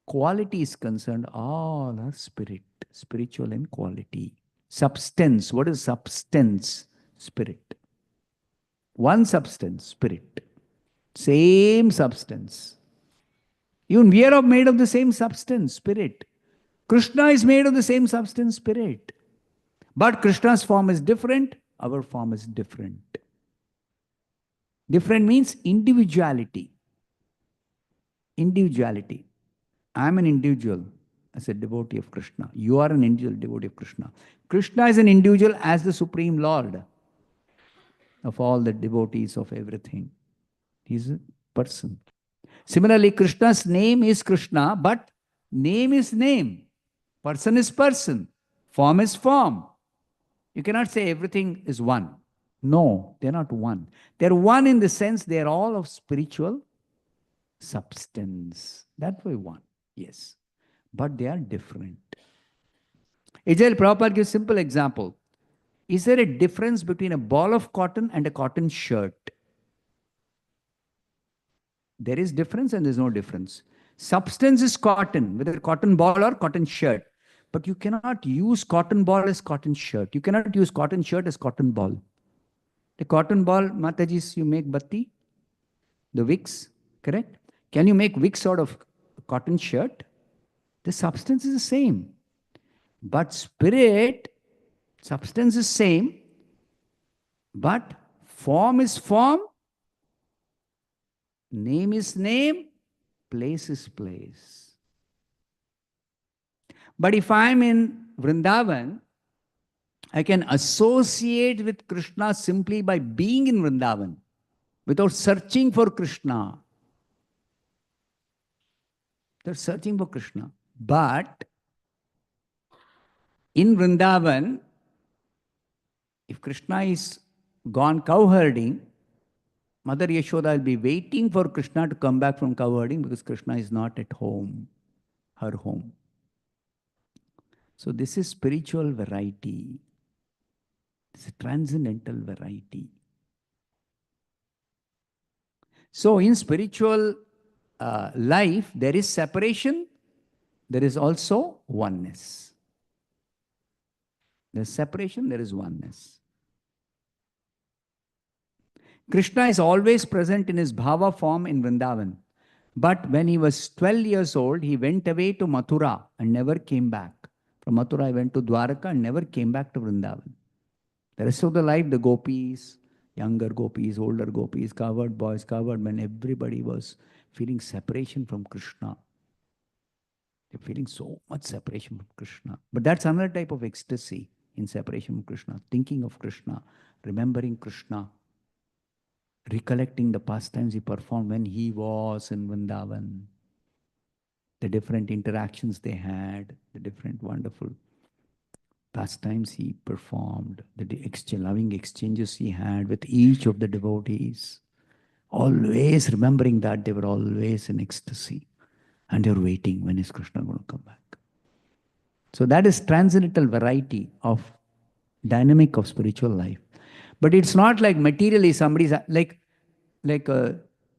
quality is concerned, all are spirit, spiritual in quality. Substance, what is substance? Spirit. One substance, spirit. Same substance. Even we are made of the same substance, spirit. Krishna is made of the same substance, spirit. But Krishna's form is different, our form is different. Different means individuality. Individuality. I am an individual as a devotee of Krishna. You are an individual devotee of Krishna. Krishna is an individual as the Supreme Lord of all the devotees of everything. He is a person. Similarly, Krishna's name is Krishna, but name is name. Person is person. Form is form. You cannot say everything is one. No, they're not one. They're one in the sense they're all of spiritual substance. That way one, yes. But they are different. Ejal Prabhupada gives a simple example. Is there a difference between a ball of cotton and a cotton shirt? There is difference and there's no difference. Substance is cotton, whether cotton ball or cotton shirt. But you cannot use cotton ball as cotton shirt. You cannot use cotton shirt as cotton ball. The cotton ball, Matajis, you make batti, the wicks, correct? Can you make wicks out of cotton shirt? The substance is the same. But spirit, substance is same, but form is form, name is name, place is place. But if I'm in Vrindavan, I can associate with Krishna simply by being in Vrindavan, without searching for Krishna. They're searching for Krishna. But in Vrindavan, if Krishna is gone cow herding, Mother Yashoda will be waiting for Krishna to come back from cow herding because Krishna is not at home, her home. So this is spiritual variety. It's a transcendental variety. So in spiritual life, there is separation, there is also oneness. There is separation, there is oneness. Krishna is always present in his bhava form in Vrindavan. But when he was 12 years old, he went away to Mathura and never came back. From Mathura, he went to Dwaraka and never came back to Vrindavan. The rest of the life, the gopis, younger gopis, older gopis, covered boys, covered men, everybody was feeling separation from Krishna. They're feeling so much separation from Krishna. But that's another type of ecstasy in separation from Krishna. Thinking of Krishna, remembering Krishna, recollecting the pastimes he performed when he was in Vrindavan, the different interactions they had, the different wonderful pastimes he performed, the loving exchanges he had with each of the devotees. Always remembering that they were always in ecstasy. And you're waiting, when is Krishna going to come back? So that is transcendental variety of dynamic of spiritual life. But it's not like materially somebody's like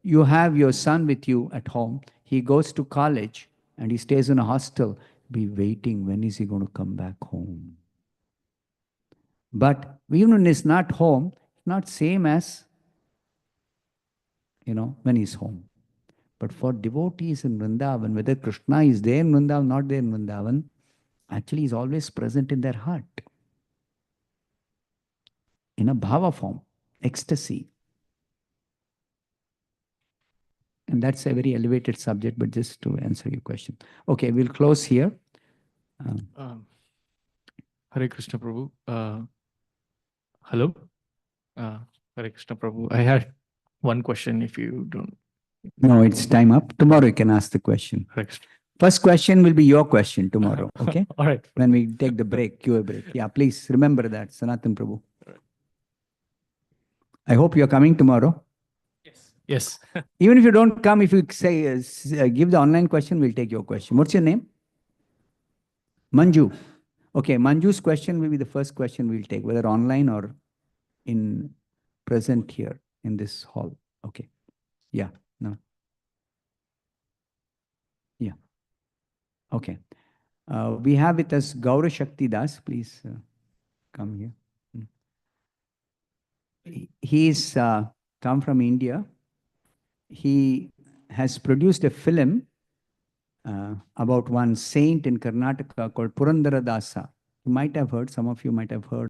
you have your son with you at home. He goes to college and he stays in a hostel. Be waiting, when is he going to come back home? But even when he's not home, it's not same as, when he's home. But But for devotees in Vrindavan, whether Krishna is there in Vrindavan, not there in Vrindavan, actually is always present in their heart. In a bhava form, ecstasy. And that's a very elevated subject, but just to answer your question. Okay, we'll close here. Hare Krishna Prabhu. Hello? Hare Krishna Prabhu. I had one question if you don't. No, it's time up. Tomorrow you can ask the question. Hare Krishna. First question will be your question tomorrow, okay? All right. When we take the break, QA break. Yeah, please remember that, Sanatan Prabhu. I hope you're coming tomorrow. Yes. Even if you don't come, if you say, give the online question, we'll take your question. What's your name? Manju. Okay, Manju's question will be the first question we'll take, whether online or in present here in this hall. Okay. Yeah. No. Yeah. Okay. We have with us Gaura Shakti Das. Please come here. He's come from India. He has produced a film about one saint in Karnataka called Purandara Dasa. You might have heard, some of you might have heard.